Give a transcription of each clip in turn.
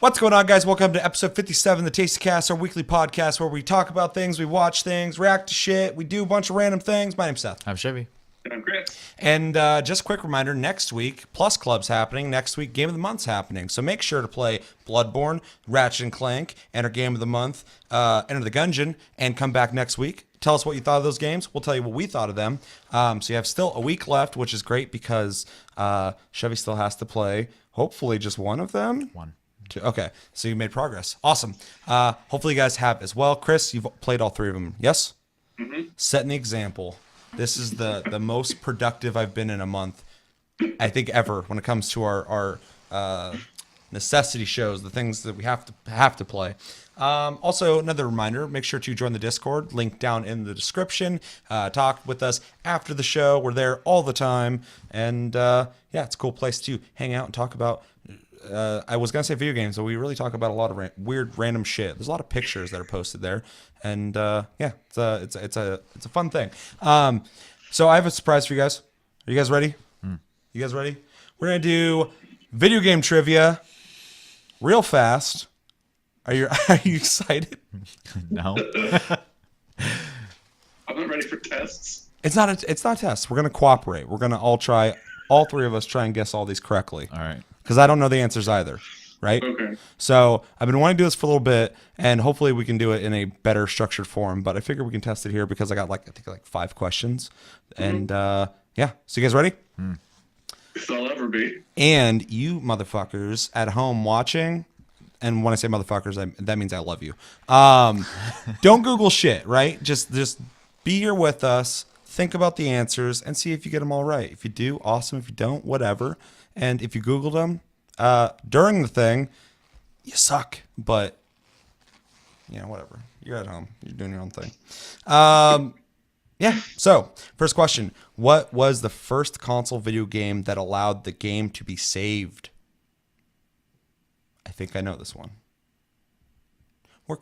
What's going on, guys? Welcome to episode 57 of the Tasty Cast, our weekly podcast where we talk about things, we watch things, react to shit, we do a bunch of random things. My name's Seth. I'm Chevy. And I'm Chris. And just a quick reminder, next week, Plus Club's happening. Next week, Game of the Month's happening. So make sure to play Bloodborne, Ratchet and Clank, enter Game of the Month, enter the Gungeon, and come back next week. Tell us what you thought of those games. We'll tell you what we thought of them. So you have still a week left, which is great because Chevy still has to play, hopefully, just one of them. One. Okay, so you made progress. Awesome. Hopefully you guys have as well. Chris, you've played all three of them, yes? Mm-hmm. Setting the example. This is the most productive I've been in a month, I think, ever when it comes to our necessity shows, the things that we have to play. Also, another reminder, make sure to join the Discord, link down in the description. Talk with us after the show. We're there all the time. And yeah, it's a cool place to hang out and talk about. I was going to say video games, but we really talk about a lot of weird, random shit. There's a lot of pictures that are posted there. And yeah, it's a fun thing. So I have a surprise for you guys. Are you guys ready? You guys ready? We're going to do video game trivia real fast. Are you excited? No. I'm not ready for tests. It's not tests. We're going to cooperate. We're going to all three of us try and guess all these correctly. All right. Because I don't know the answers either, right? Okay. So I've been wanting to do this for a little bit, and hopefully we can do it in a better structured form. But I figure we can test it here because I got I think 5 questions, and yeah. So you guys ready? If I'll ever be. And you motherfuckers at home watching, and when I say motherfuckers, that means I love you. Don't Google shit, right? Just be here with us. Think about the answers and see if you get them all right. If you do, awesome. If you don't, whatever. And if you Googled them during the thing, you suck. But, whatever. You're at home. You're doing your own thing. Yeah. So, first question. What was the first console video game that allowed the game to be saved? I think I know this one. We're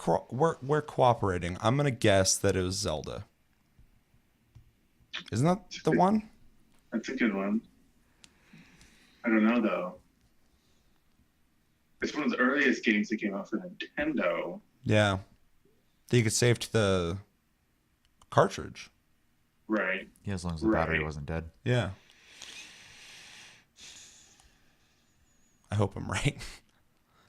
cooperating. I'm going to guess that it was Zelda. Isn't that the one? That's a good one. I don't know, though. It's one of the earliest games that came out for Nintendo. Yeah. That you could save to the cartridge. Right. Yeah, as long as the battery wasn't dead. Yeah. I hope I'm right.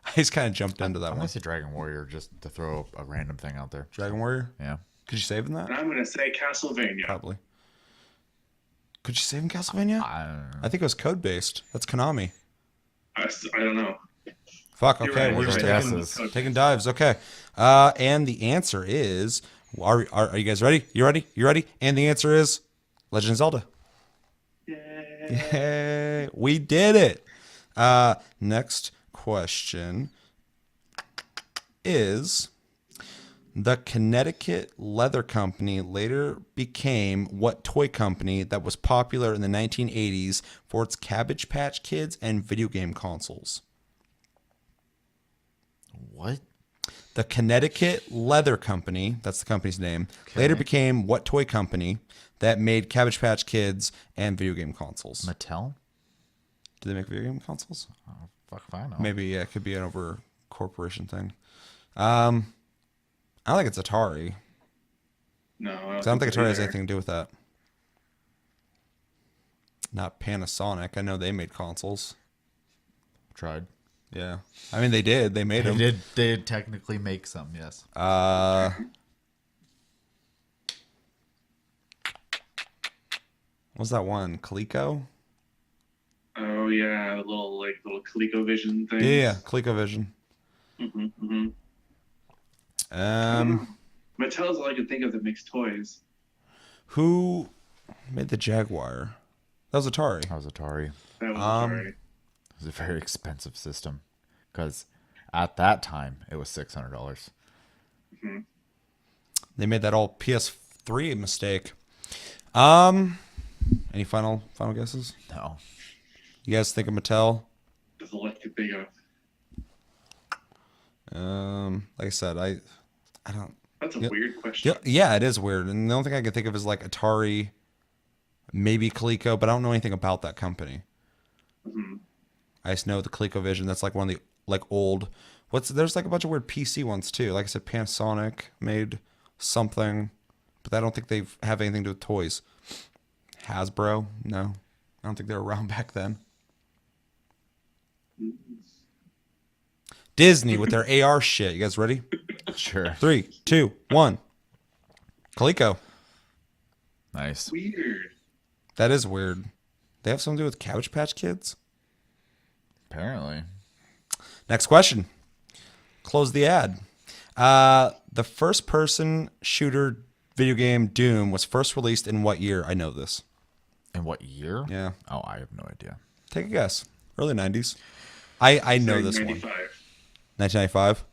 I just kind of jumped into that I'm one. going to say Dragon Warrior just to throw a random thing out there. Dragon Warrior? Yeah. Could you save in that? And I'm going to say Castlevania. Probably. Could you save in Castlevania? I don't know. I think it was code-based. That's Konami. I don't know. Fuck, You're okay. right, We're just right. taking dives. Okay. And the answer is... Are you guys ready? You ready? You ready? And the answer is Legend of Zelda. Yay. Yay. We did it. Next question is... The Connecticut Leather Company later became what toy company that was popular in the 1980s for its Cabbage Patch Kids and video game consoles? What? The Connecticut Leather Company, that's the company's name, Okay. later became what toy company that made Cabbage Patch Kids and video game consoles? Mattel? Do they make video game consoles? Oh, fuck if I know. Maybe, yeah, it could be an over corporation thing. I don't think it's Atari. No. I don't think so Atari has either. anything to do with that. Not Panasonic. I know they made consoles. Tried. Yeah. I mean, they did. They made them. They did technically make some, yes. What was that one? Coleco? Oh, yeah. The little ColecoVision thing. Yeah, ColecoVision. Mm-hmm. Mattel's all I can think of that makes toys. Who made the Jaguar? That was Atari. That was Atari. That was Atari. It was a very expensive system because at that time it was $600. Mm-hmm. They made that all PS3 mistake. Any final guesses? No. You guys think of Mattel? That's all I can think of. Like I said, I don't. That's a weird question. Yeah, it is weird. And the only thing I can think of is like Atari, maybe Coleco, but I don't know anything about that company. Mm-hmm. I just know the ColecoVision. That's like one of the old There's like a bunch of weird PC ones too. Like I said, Panasonic made something, but I don't think they have anything to do with toys. Hasbro, no, I don't think they were around back then. Disney with their AR shit. You guys ready? Sure. 3, 2, 1. Coleco. Nice. Weird. That is weird. They have something to do with Cabbage Patch Kids? Apparently. Next question. Close the ad. The first-person shooter video game Doom was first released in what year? I know this. In what year? Yeah. Oh, I have no idea. Take a guess. Early 90s. I know this one. 1995.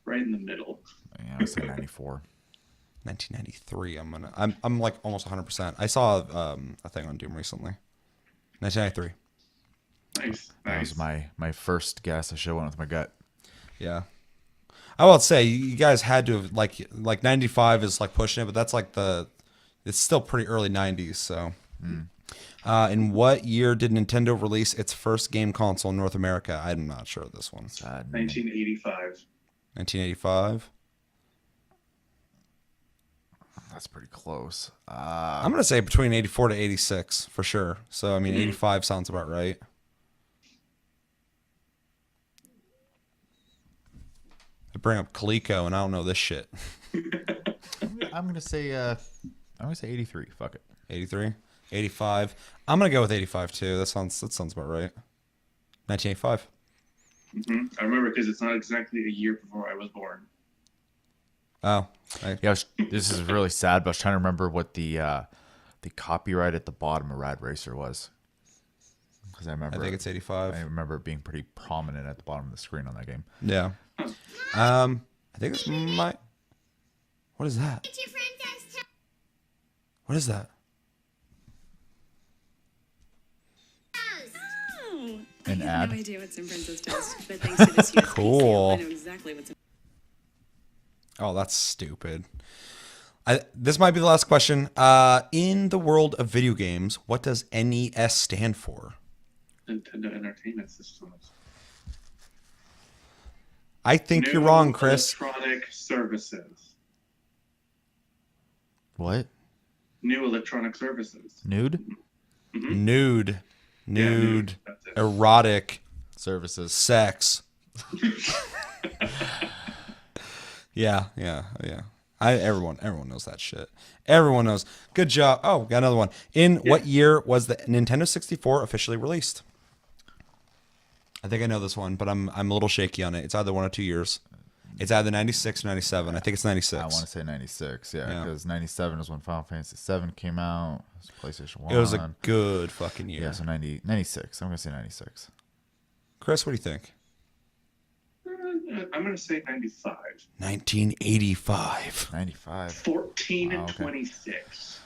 Right in the middle. Yeah, I say 94. 1993. I'm like almost 100%. I saw a thing on Doom recently. 1993. Nice. That was my first guess. I should have went with my gut. Yeah. I will say you guys had to have like 95 is like pushing it, but that's like it's still pretty early 90s. So, in what year did Nintendo release its first game console in North America? I'm not sure of this one. 1985. 1985. That's pretty close. I'm gonna say between 84 to 86 for sure. So I mean, 85 sounds about right. I bring up Coleco and I don't know this shit. I'm gonna say 83. Fuck it. 83, 85. I'm gonna go with 85 too. That sounds about right. 1985. I remember because it's not exactly a year before I was born. Oh, Yeah, this is really sad, but I was trying to remember what the copyright at the bottom of Rad Racer was. Because I think it's 85. I remember it being pretty prominent at the bottom of the screen on that game. Yeah. I think it's my. What is that? What is that? An I ad. have no idea what's in Princess Toast, but thanks to this year's Cool. I know exactly what's in. Oh, that's stupid. This might be the last question. In the world of video games, what does NES stand for? Nintendo Entertainment Systems. I think you're wrong, Chris. Electronic services. What? New electronic services. Nude Nude. That's it. Erotic. services. Sex. Yeah. Everyone knows that shit. Everyone knows. Good job. Oh, got another one. In what year was the Nintendo 64 officially released? I think I know this one, but I'm a little shaky on it. It's either 1 or 2 years. It's either 96 or 97. I think it's 96. I want to say 96. Yeah. Yeah, because 97 is when Final Fantasy 7 came out. It was PlayStation 1. It was a good fucking year. Yeah, so 96. I'm gonna say 96. Chris, what do you think? I'm going to say 95. 1985. 95. 14 and okay. 26.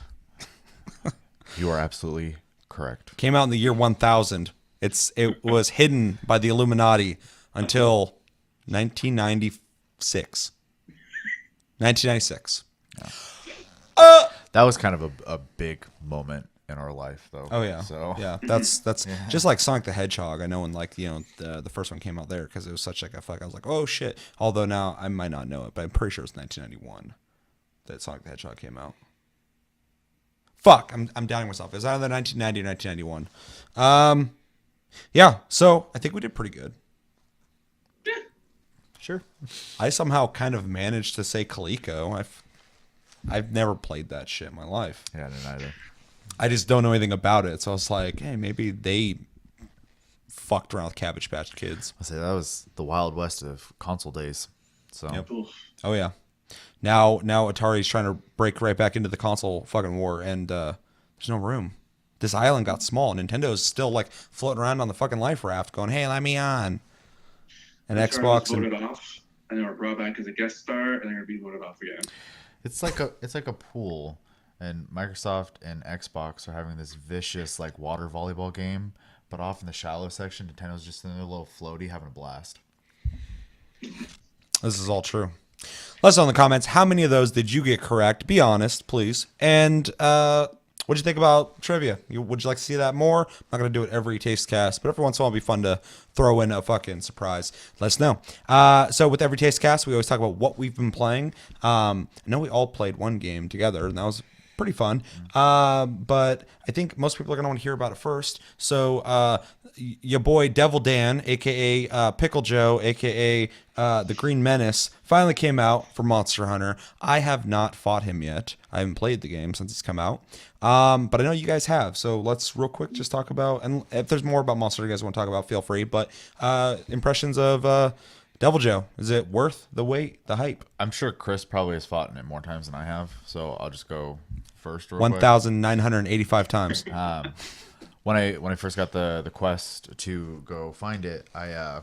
You are absolutely correct. Came out in the year 1000. It was hidden by the Illuminati until 1996. 1996. That was kind of a big moment in our life, though. Oh yeah. So yeah, that's just like Sonic the Hedgehog. I know when like the first one came out there because it was such like a fuck. I was like, oh shit. Although now I might not know it, but I'm pretty sure it's 1991 that Sonic the Hedgehog came out. Fuck, I'm doubting myself. It was either 1990 or 1991. Yeah. So I think we did pretty good. Sure. I somehow kind of managed to say Coleco. I've never played that shit in my life. Yeah, I didn't either. I just don't know anything about it. So I was like, hey, maybe they fucked around with Cabbage Patch Kids. I'll say that was the Wild West of console days. So Yep. Oof. Oh yeah. Now Atari's trying to break right back into the console fucking war, and there's no room. This island got small. Nintendo's still like floating around on the fucking life raft, going, "Hey, let me on." And They Xbox voted and off, and they were brought back as a guest star, and they're going to be voted off again. it's like a pool, and Microsoft and Xbox are having this vicious like water volleyball game, but off in the shallow section, Nintendo's just in their little floaty having a blast. this is all true. Let us know in the comments how many of those did you get correct. Be honest, please. And what What'd you think about trivia? Would you like to see that more? I'm not going to do it every taste cast, but every once in a while it'll be fun to throw in a fucking surprise. Let us know. So with every taste cast, we always talk about what we've been playing. I know we all played one game together, and that was pretty fun. But I think most people are going to want to hear about it first. So your boy Devil Dan, a.k.a. Pickle Joe, a.k.a. The Green Menace, finally came out for Monster Hunter. I have not fought him yet. I haven't played the game since it's come out. But I know you guys have. So let's real quick just talk about, and if there's more about Monster you guys want to talk about, feel free. But impressions of Devil Joe. Is it worth the wait, the hype? I'm sure Chris probably has fought in it more times than I have, so I'll just go first. Real quick. 1,985 times. When I first got the quest to go find it, I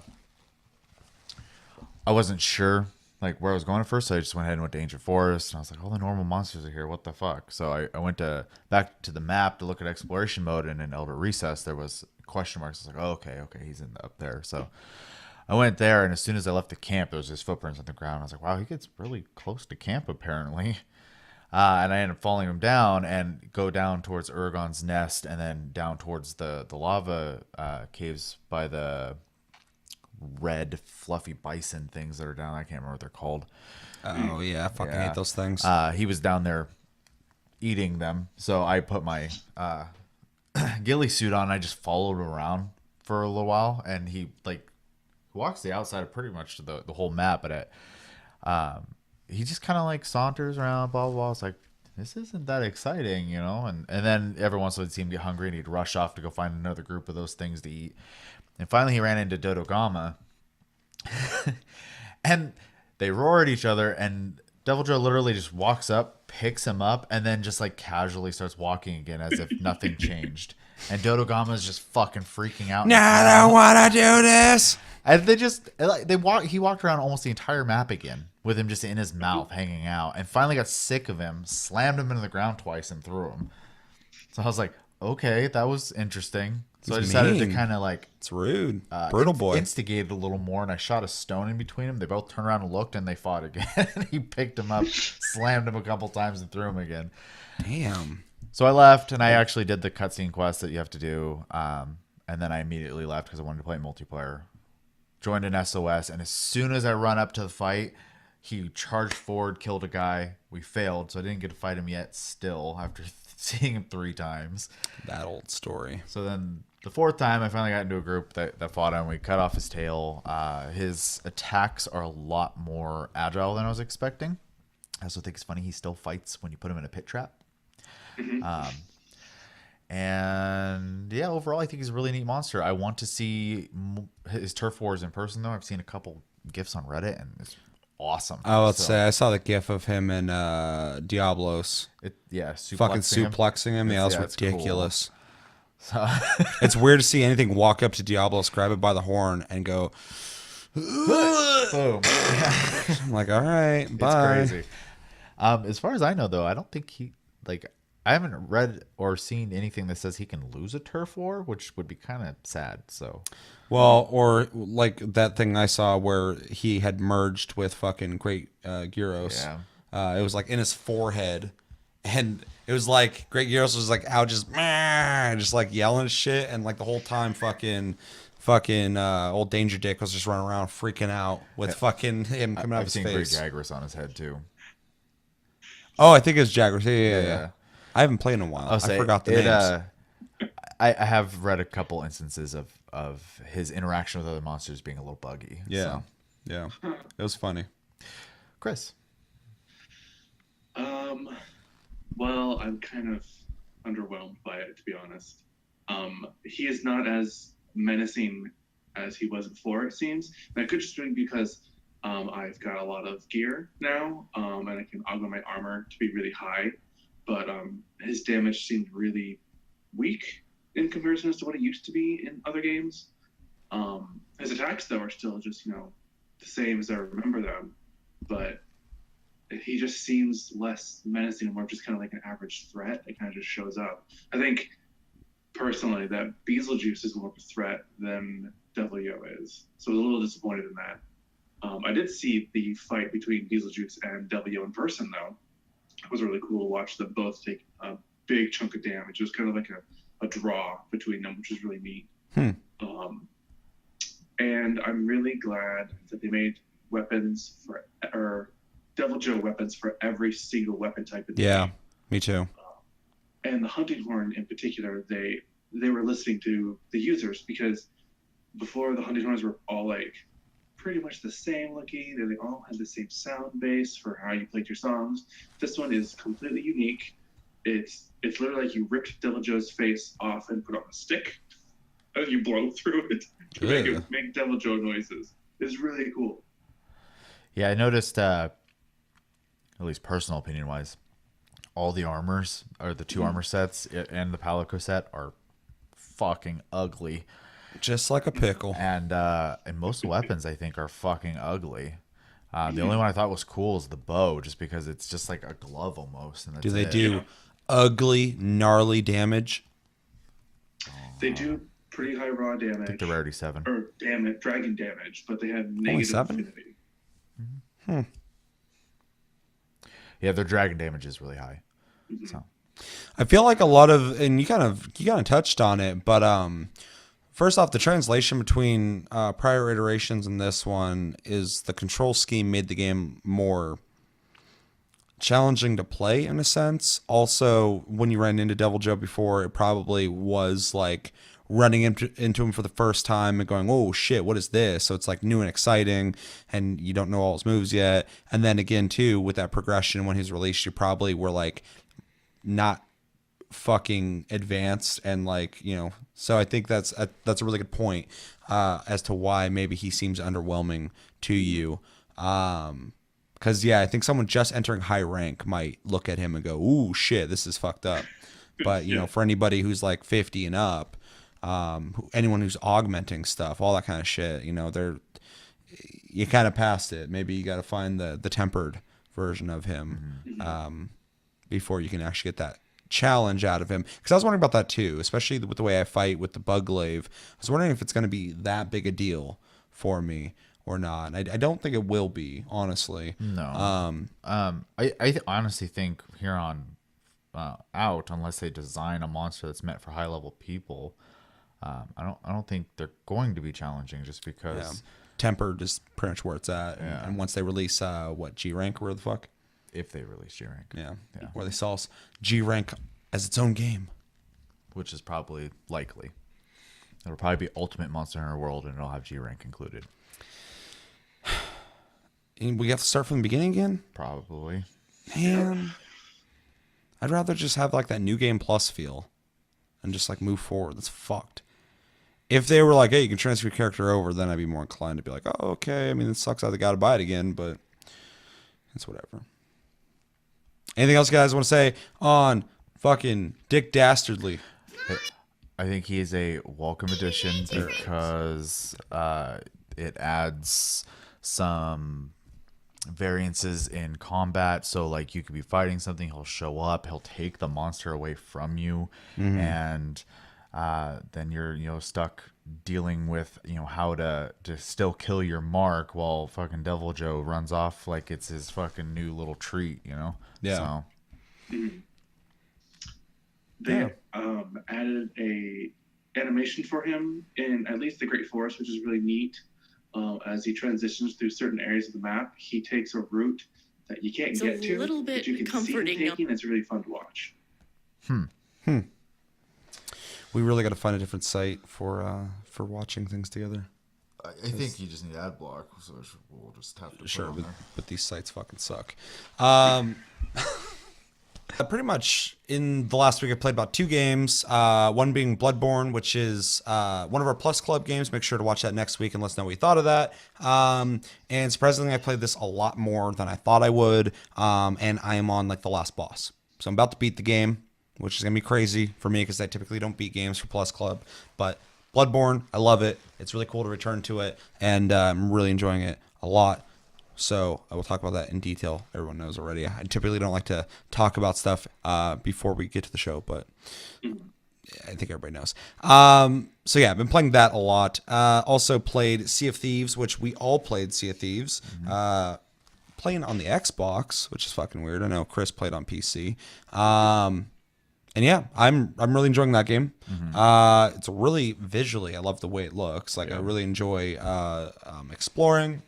wasn't sure like where I was going at first, so I just went ahead and went to Ancient Forest, and I was like, all the normal monsters are here. What the fuck? So I went back to the map to look at exploration mode, and in Elder Recess there was question marks. I was like, oh, okay, he's up there. So I went there, and as soon as I left the camp, there was his footprints on the ground. I was like, wow, he gets really close to camp, apparently. And I ended up following him down and go down towards Urgon's nest and then down towards the lava caves by the red fluffy bison things that are down. I can't remember what they're called. Oh, yeah. I fucking hate those things. He was down there eating them. So I put my ghillie suit on. And I just followed him around for a little while. And he walks the outside of pretty much the whole map, but he just kind of like saunters around, blah, blah, blah. It's like, this isn't that exciting, you know? And then every once in a while he'd see him get hungry and he'd rush off to go find another group of those things to eat. And finally he ran into Dodogama and they roar at each other, and Devil Joe literally just walks up, picks him up, and then just like casually starts walking again as if nothing changed. And Dodogama is just fucking freaking out. No, I don't want to do this. And he walked around almost the entire map again with him just in his mouth hanging out, and finally got sick of him, slammed him into the ground twice and threw him. So I was like, okay, that was interesting. So I decided to kind of it's rude. Brutal boy. Instigate it a little more, and I shot a stone in between them. They both turned around and looked, and they fought again. He picked him up, slammed him a couple times, and threw him again. Damn. So I left, and I actually did the cutscene quest that you have to do, and then I immediately left because I wanted to play multiplayer. Joined an SOS, and as soon as I run up to the fight, he charged forward, killed a guy. We failed, so I didn't get to fight him yet still after seeing him 3 times. That old story. So then the 4th time, I finally got into a group that fought him. We cut off his tail. His attacks are a lot more agile than I was expecting. I also think it's funny he still fights when you put him in a pit trap. And yeah, overall, I think he's a really neat monster. I want to see his turf wars in person, though. I've seen a couple GIFs on Reddit, and it's awesome. Let's say I saw the GIF of him and Diablos. Fucking suplexing him. Yeah, that's ridiculous. Cool. So it's weird to see anything walk up to Diablos, grab it by the horn, and go, boom. I'm like, all right, bye. It's crazy. As far as I know, though, I don't think I haven't read or seen anything that says he can lose a turf war, which would be kind of sad. So, well, or like that thing I saw where he had merged with fucking Great Gyros. Yeah. It was like in his forehead, and it was like Great Gyros was like out just like yelling shit, and like the whole time fucking old Danger Dick was just running around freaking out with fucking him coming out of his face. I've seen Great Jaguars on his head too. Oh, I think it's Jaguars. Yeah. I haven't played in a while. I forgot the names. I have read a couple instances of his interaction with other monsters being a little buggy. Yeah. So. Yeah. It was funny. Chris. Well, I'm kind of underwhelmed by it, to be honest. He is not as menacing as he was before, it seems. And it could just be because I've got a lot of gear now, and I can augment my armor to be really high. But his damage seemed really weak in comparison as to what it used to be in other games. His attacks, though, are still just, the same as I remember them. But he just seems less menacing and more just kind of like an average threat. It kind of just shows up. I think, personally, that Beetlejuice is more of a threat than Devil Yo is. So I was a little disappointed in that. I did see the fight between Beetlejuice and Devil Yo in person, though. It was really cool to watch them both take big chunk of damage. It was kind of like a draw between them, which is really neat. And I'm really glad that they made weapons or Devil Joe weapons for every single weapon type in the game. Me too. And the hunting horn in particular, they were listening to the users, because before the hunting horns were all like pretty much the same looking. They all had the same sound base for how you played your songs. This one is completely unique. It's literally like you ripped Devil Joe's face off and put it on a stick, and you blow through it to make Devil Joe noises. It's really cool. Yeah, I noticed, at least personal opinion wise, all the armors, or the two armor sets and the Palico set, are fucking ugly. Just like a pickle. And most weapons, I think, are fucking ugly. The only one I thought was cool is the bow, just because it's just like a glove almost. And do they do ugly, gnarly damage? They do pretty high raw damage. I think the rarity 7. Or dragon damage, but they have negative affinity. Yeah, their dragon damage is really high. So I feel like a lot of, and you kind of touched on it, but first off, the translation between prior iterations and this one is the control scheme made the game more challenging to play in a sense. Also, when you ran into Devil Joe before, it probably was like running into him for the first time and going, oh shit, what is this? So it's like new and exciting, and you don't know all his moves yet. And then again too, with that progression, when he's released, you probably were like not fucking advanced, and like, you know, so I think that's a really good point as to why maybe he seems underwhelming to you. Because I think someone just entering high rank might look at him and go, ooh shit, this is fucked up. But you know, for anybody who's like 50 and up, anyone who's augmenting stuff, all that kind of shit, you know, you kind of passed it. Maybe you got to find the tempered version of him before you can actually get that challenge out of him. Because I was wondering about that too, especially with the way I fight with the bug glaive. I was wondering if it's going to be that big a deal for me or not. I don't think it will be, honestly. No. I honestly think here on out, unless they design a monster that's meant for high level people, I don't think they're going to be challenging, just because tempered is pretty much where it's at. And once they release G rank, where the fuck? If they release G rank, where they saw G rank as its own game, which is probably likely. It'll probably be Ultimate Monster Hunter World, and it'll have G rank included. And we have to start from the beginning again? Probably. Man, I'd rather just have like that New Game Plus feel and just like move forward. That's fucked. If they were like, hey, you can transfer your character over, then I'd be more inclined to be like, oh, okay. I mean, it sucks I got to buy it again, but it's whatever. Anything else you guys want to say on fucking Dick Dastardly? I think he is a welcome addition because it adds some variances in combat. So like, you could be fighting something, he'll show up, he'll take the monster away from you, and then you're stuck dealing with how to still kill your mark while fucking Devil Joe runs off like it's his fucking new little treat. So they added a animation for him in at least the Great Forest, which is really neat. As he transitions through certain areas of the map, he takes a route that you can't get to, a little bit but you can comforting. see him taking. It's really fun to watch. We really got to find a different site for watching things together. I think you just need ad block, so we'll just have to Sure, put it on there. but these sites fucking suck. Pretty much in the last week I played about 2 games, one being Bloodborne, which is one of our Plus Club games. Make sure to watch that next week and let us know what you thought of that. And surprisingly, I played this a lot more than I thought I would, and I am on like the last boss. So I'm about to beat the game, which is going to be crazy for me because I typically don't beat games for Plus Club. But Bloodborne, I love it. It's really cool to return to it, and I'm really enjoying it a lot. So I will talk about that in detail. Everyone knows already. I typically don't like to talk about stuff before we get to the show, but I think everybody knows. So yeah, I've been playing that a lot. Also played Sea of Thieves, which we all played Sea of Thieves. Playing on the Xbox, which is fucking weird. I know Chris played on PC. yeah, I'm really enjoying that game. It's really visually, I love the way it looks. Like I really enjoy exploring.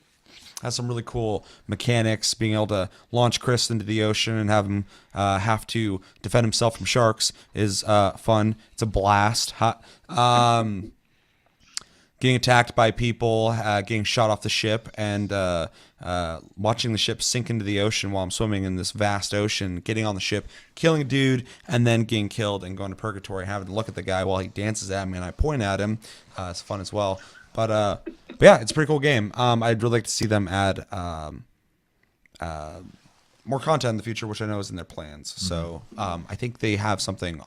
Has some really cool mechanics. Being able to launch Chris into the ocean and have him have to defend himself from sharks is fun. It's a blast. Getting attacked by people, getting shot off the ship, and watching the ship sink into the ocean while I'm swimming in this vast ocean, getting on the ship, killing a dude, and then getting killed and going to purgatory, having to look at the guy while he dances at me and I point at him. It's fun as well. But yeah, it's a pretty cool game. I'd really like to see them add more content in the future, which I know is in their plans. So I think they have something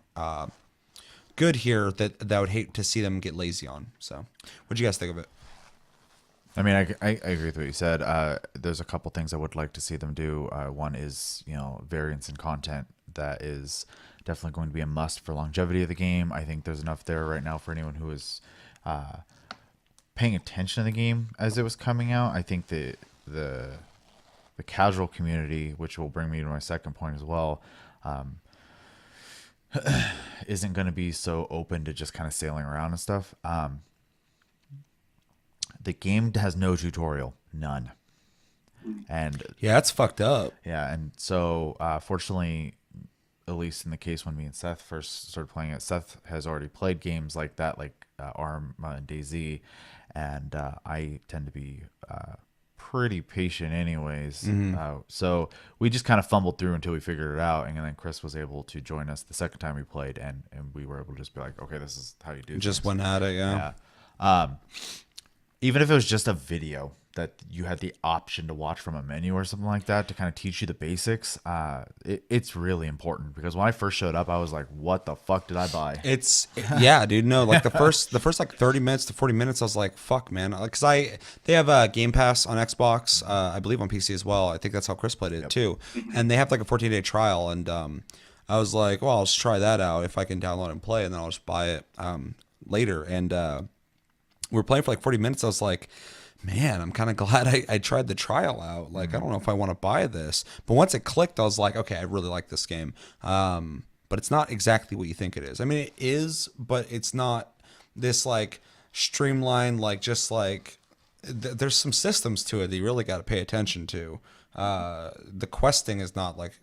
good here that I would hate to see them get lazy on. So what'd you guys think of it? I mean, I agree with what you said. There's a couple things I would like to see them do. One is, variance in content that is definitely going to be a must for longevity of the game. I think there's enough there right now for anyone who is paying attention to the game as it was coming out. I think the casual community, which will bring me to my second point as well, isn't going to be so open to just kind of sailing around and stuff. The game has no tutorial, none. And Yeah, it's fucked up. yeah, and so fortunately, at least in the case when me and Seth first started playing it, Seth has already played games like that, like ARM and DayZ, and I tend to be pretty patient anyways. So we just kind of fumbled through until we figured it out, and then Chris was able to join us the second time we played, and we were able to just be like, okay, this is how you do Just things. went at it, yeah. Even if it was just a video that you had the option to watch from a menu or something like that to kind of teach you the basics, it's really important, because when I first showed up, I was like, what the fuck did I buy? Yeah, dude. No, like the first like 30 minutes to 40 minutes, I was like, fuck, man. Because they have a Game Pass on Xbox, I believe on PC as well. I think that's how Chris played it too. And they have like a 14-day trial, and I was like, well, I'll just try that out if I can download and play, and then I'll just buy it later. And we were playing for like 40 minutes. I was like, man, I'm kind of glad I tried the trial out. Like, I don't know if I want to buy this. But once it clicked, I was like, okay, I really like this game. But it's not exactly what you think it is. I mean, it is, but it's not this like streamlined, like just like there's some systems to it that you really got to pay attention to. The questing is not like,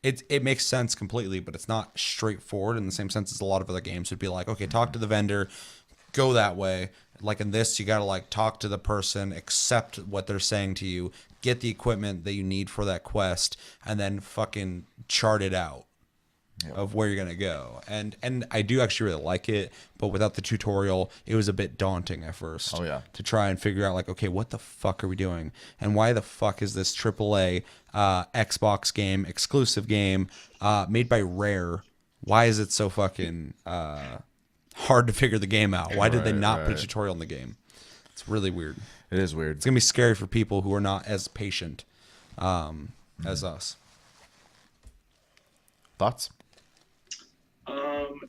it makes sense completely, but it's not straightforward in the same sense as a lot of other games would be like, okay, talk to the vendor, go that way. Like in this, you got to like talk to the person, accept what they're saying to you, get the equipment that you need for that quest, and then fucking chart it out of where you're going to go. And I do actually really like it, but without the tutorial, it was a bit daunting at first. Oh, yeah. To try and figure out like, okay, what the fuck are we doing? And why the fuck is this AAA Xbox game, exclusive game, made by Rare? Why is it so fucking hard to figure the game out? Why did they not put a tutorial in the game? It's really weird. It is weird. It's gonna be scary for people who are not as patient as us. Thoughts?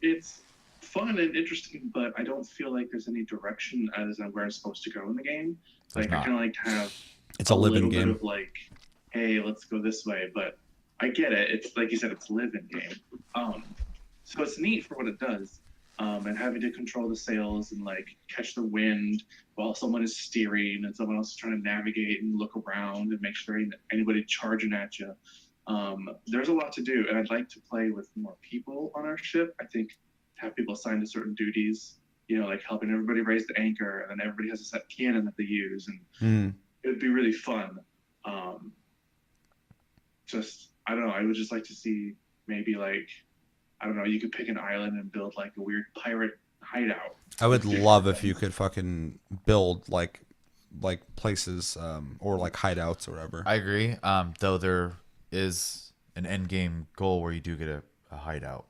It's fun and interesting, but I don't feel like there's any direction as to where I'm supposed to go in the game. Like, I kind of like to have It's a living little game. bit of like, hey, let's go this way. But I get it. It's like you said, it's a living game. So it's neat for what it does. And having to control the sails and like catch the wind while someone is steering and someone else is trying to navigate and look around and make sure ain't anybody charging at you. There's a lot to do, and I'd like to play with more people on our ship. I think have people assigned to certain duties, like helping everybody raise the anchor, and then everybody has a set cannon that they use, and it would be really fun. I don't know. I would just like to see maybe like, I don't know, you could pick an island and build like a weird pirate hideout. I would love if you could fucking build like places or like hideouts or whatever. I agree. Though there is an end game goal where you do get a hideout.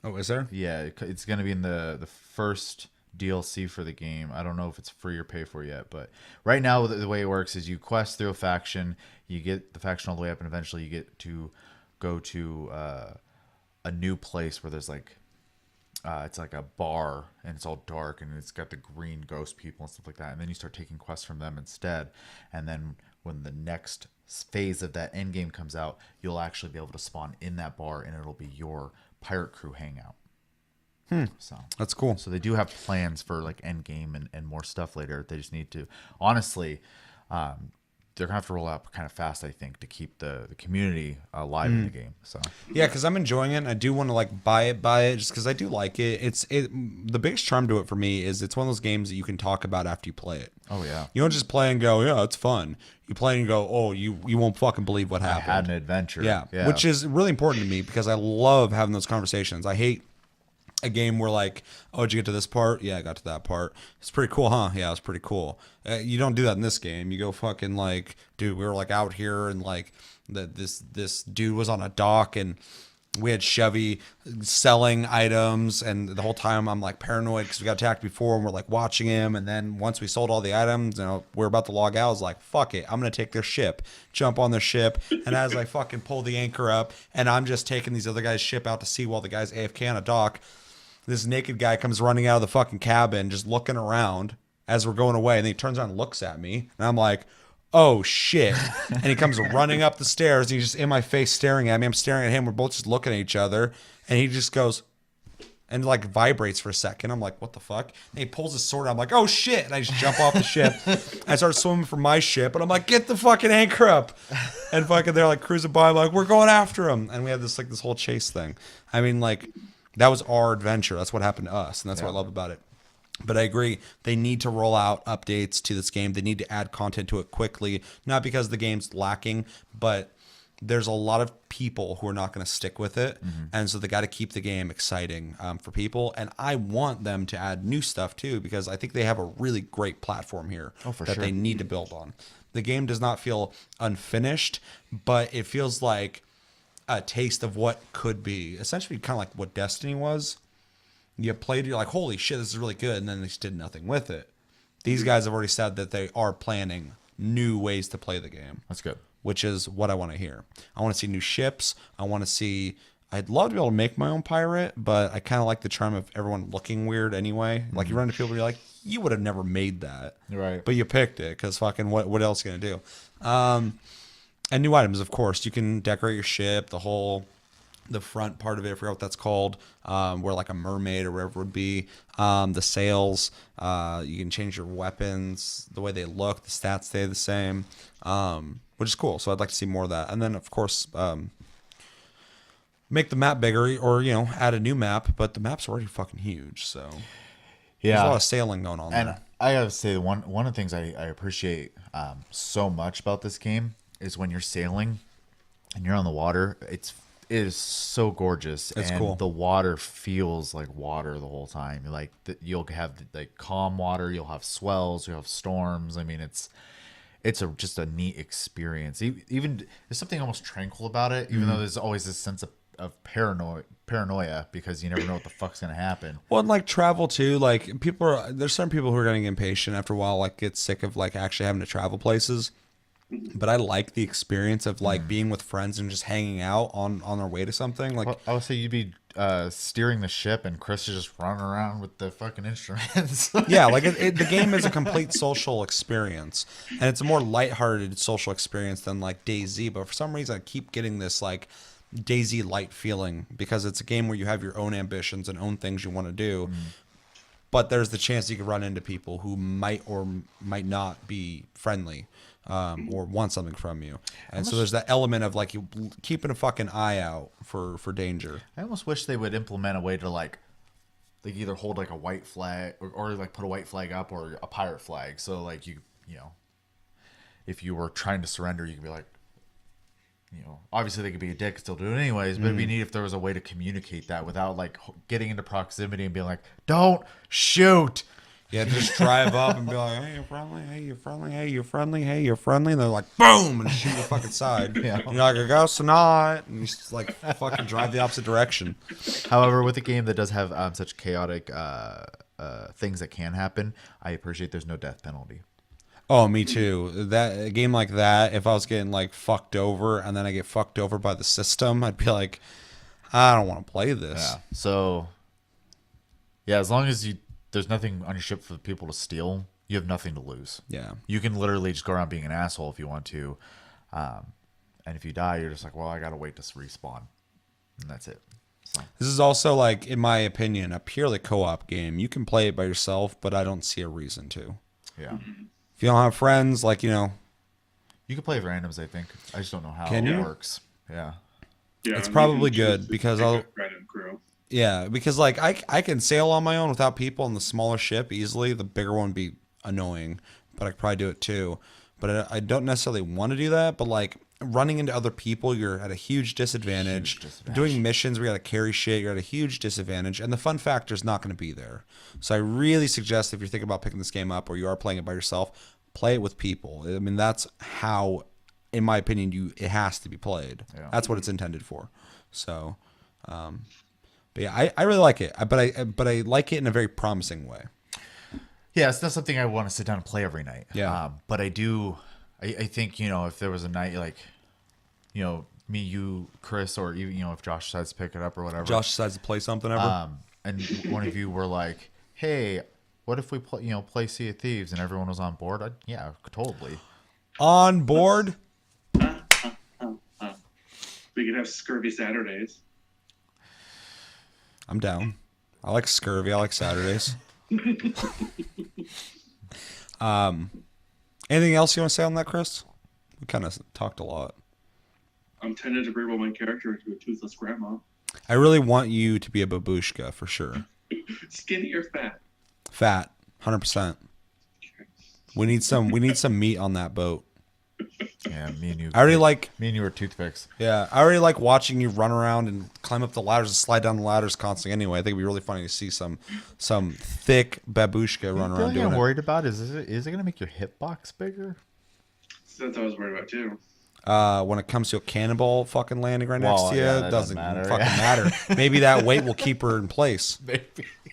Oh, is there? Yeah, it's going to be in the first DLC for the game. I don't know if it's free or pay for yet, but right now the way it works is you quest through a faction, you get the faction all the way up, and eventually you get to go to a new place where there's like it's like a bar, and it's all dark, and it's got the green ghost people and stuff like that, and then you start taking quests from them instead. And then when the next phase of that end game comes out, you'll actually be able to spawn in that bar, and it'll be your pirate crew hangout. So That's cool. So they do have plans for like end game and more stuff later. They just need to, honestly, they're gonna have to roll out kind of fast, I think, to keep the community alive in the game. So Yeah, because I'm enjoying it. And I do want to like buy it just because I do like it. The biggest charm to it for me is it's one of those games that you can talk about after you play it. oh yeah, You don't just play and go, yeah, it's fun. You play and go, oh, you won't fucking believe what I happened. had an adventure. Yeah, which is really important to me because I love having those conversations. I hate a game where like, oh, did you get to this part? Yeah, I got to that part. It's pretty cool, huh? Yeah, it's pretty cool. You don't do that in this game. You go fucking like, dude, we were like out here and like this dude was on a dock and we had Chevy selling items, and the whole time I'm like paranoid because we got attacked before and we're like watching him. And then once we sold all the items, we're about to log out. I was like, fuck it, I'm gonna take their ship, jump on their ship, and as I fucking pull the anchor up, and I'm just taking these other guys' ship out to sea while the guy's AFK on a dock. This naked guy comes running out of the fucking cabin, just looking around as we're going away. And then he turns around and looks at me. And I'm like, oh, shit. And he comes running up the stairs. And he's just in my face staring at me. I'm staring at him. We're both just looking at each other. And he just goes and like vibrates for a second. I'm like, what the fuck? And he pulls his sword out. I'm like, oh, shit. And I just jump off the ship. I start swimming for my ship. And I'm like, get the fucking anchor up. And fucking they're like cruising by. I'm like, we're going after him. And we had this whole chase thing. I mean, like, that was our adventure. That's what happened to us, and that's what I love about it. But I agree, they need to roll out updates to this game. They need to add content to it quickly, not because the game's lacking, but there's a lot of people who are not going to stick with it, and so they got to keep the game exciting for people. And I want them to add new stuff too, because I think they have a really great platform here that they need to build on. The game does not feel unfinished, but it feels like a taste of what could be, essentially kind of like what Destiny was. You played, you're like, holy shit, this is really good, and then they just did nothing with it. These guys have already said that they are planning new ways to play the game. That's good. Which is what I want to hear. I want to see new ships. I'd love to be able to make my own pirate, but I kind of like the charm of everyone looking weird anyway. Like you run into people, you're like, you would have never made that. Right. But you picked it because fucking what else are you going to do? And new items, of course. You can decorate your ship, the front part of it, I forgot what that's called, where like a mermaid or whatever it would be. The sails, you can change your weapons, the way they look, the stats stay the same, which is cool. So I'd like to see more of that. And then, of course, make the map bigger or, add a new map. But the map's already fucking huge, so there's a lot of sailing going on there. I gotta say, one of the things I appreciate so much about this game is when you're sailing and you're on the water, it is so gorgeous. It's and cool. The water feels like water the whole time. Like you'll have like calm water, you'll have swells, you'll have storms. I mean, it's just a neat experience. Even there's something almost tranquil about it, even though there's always this sense of paranoia because you never know what the fuck's gonna happen. Well, and like travel too, like there's some people who are getting impatient after a while, like get sick of like actually having to travel places. But I like the experience of like being with friends and just hanging out on our way to something. Like I would say you'd be steering the ship and Chris is just running around with the fucking instruments. yeah, like the game is a complete social experience, and it's a more lighthearted social experience than like DayZ. But for some reason, I keep getting this like DayZ light feeling because it's a game where you have your own ambitions and own things you want to do. But there's the chance you could run into people who might or might not be friendly. Or want something from you, and so there's that element of like you keeping a fucking eye out for danger. I almost wish they would implement a way to like either hold like a white flag or like put a white flag up or a pirate flag. So like you know, if you were trying to surrender, you could be like, obviously they could be a dick, still do it anyways. But it'd be neat if there was a way to communicate that without like getting into proximity and being like, don't shoot. Yeah, just drive up and be like, hey, you're friendly, hey, you're friendly, hey, you're friendly, hey, you're friendly. And they're like, boom, and shoot the fucking side. Yeah. And you're like, I guess not. And you just like fucking drive the opposite direction. However, with a game that does have such chaotic things that can happen, I appreciate there's no death penalty. Oh, me too. A game like that, if I was getting like fucked over and then I get fucked over by the system, I'd be like, I don't want to play this. Yeah. So, yeah, as long as there's nothing on your ship for people to steal, you have nothing to lose. Yeah. You can literally just go around being an asshole if you want to. And if you die, you're just like, well, I got to wait to respawn. And that's it. This is also, like, in my opinion, a purely co-op game. You can play it by yourself, but I don't see a reason to. Yeah. If you don't have friends, like, you know. You can play with randoms, I think. I just don't know how Can it you? works. Yeah. Yeah, It's you probably can choose good to because pick I'll. a random crew. Yeah, because, like, I can sail on my own without people in the smaller ship easily. The bigger one would be annoying, but I could probably do it too. But I don't necessarily want to do that, but, like, running into other people, you're at a huge disadvantage. Doing missions where you got to carry shit, you're at a huge disadvantage, and the fun factor is not going to be there. So I really suggest if you're thinking about picking this game up or you are playing it by yourself, play it with people. I mean, that's how, in my opinion, it has to be played. Yeah. That's what it's intended for. So, but yeah, I really like it, but I like it in a very promising way. Yeah, it's not something I want to sit down and play every night. Yeah. But I do. I think, you know, if there was a night like, you know, me, you, Chris, or even, you know, if Josh decides to pick it up or whatever. Josh decides to play something ever. And one of you were like, "Hey, what if we play Sea of Thieves?" and everyone was on board. Yeah, totally. On board. We could have scurvy Saturdays. I'm down. I like scurvy. I like Saturdays. Anything else you want to say on that, Chris? We kind of talked a lot. I'm tempted to reroll my character into a toothless grandma. I really want you to be a babushka for sure. Skinny or fat? Fat, 100%. We need some meat on that boat. Yeah, me and you. Me and you were toothpicks. Yeah, I already like watching you run around and climb up the ladders and slide down the ladders constantly. Anyway, I think it'd be really funny to see some thick babushka run around doing I'm it. worried about is it going to make your hitbox bigger? That's what I was worried about too. When it comes to a cannonball fucking landing right next Well, to you, yeah, it that doesn't doesn't matter. fucking matter. Maybe that weight will keep her in place. Maybe.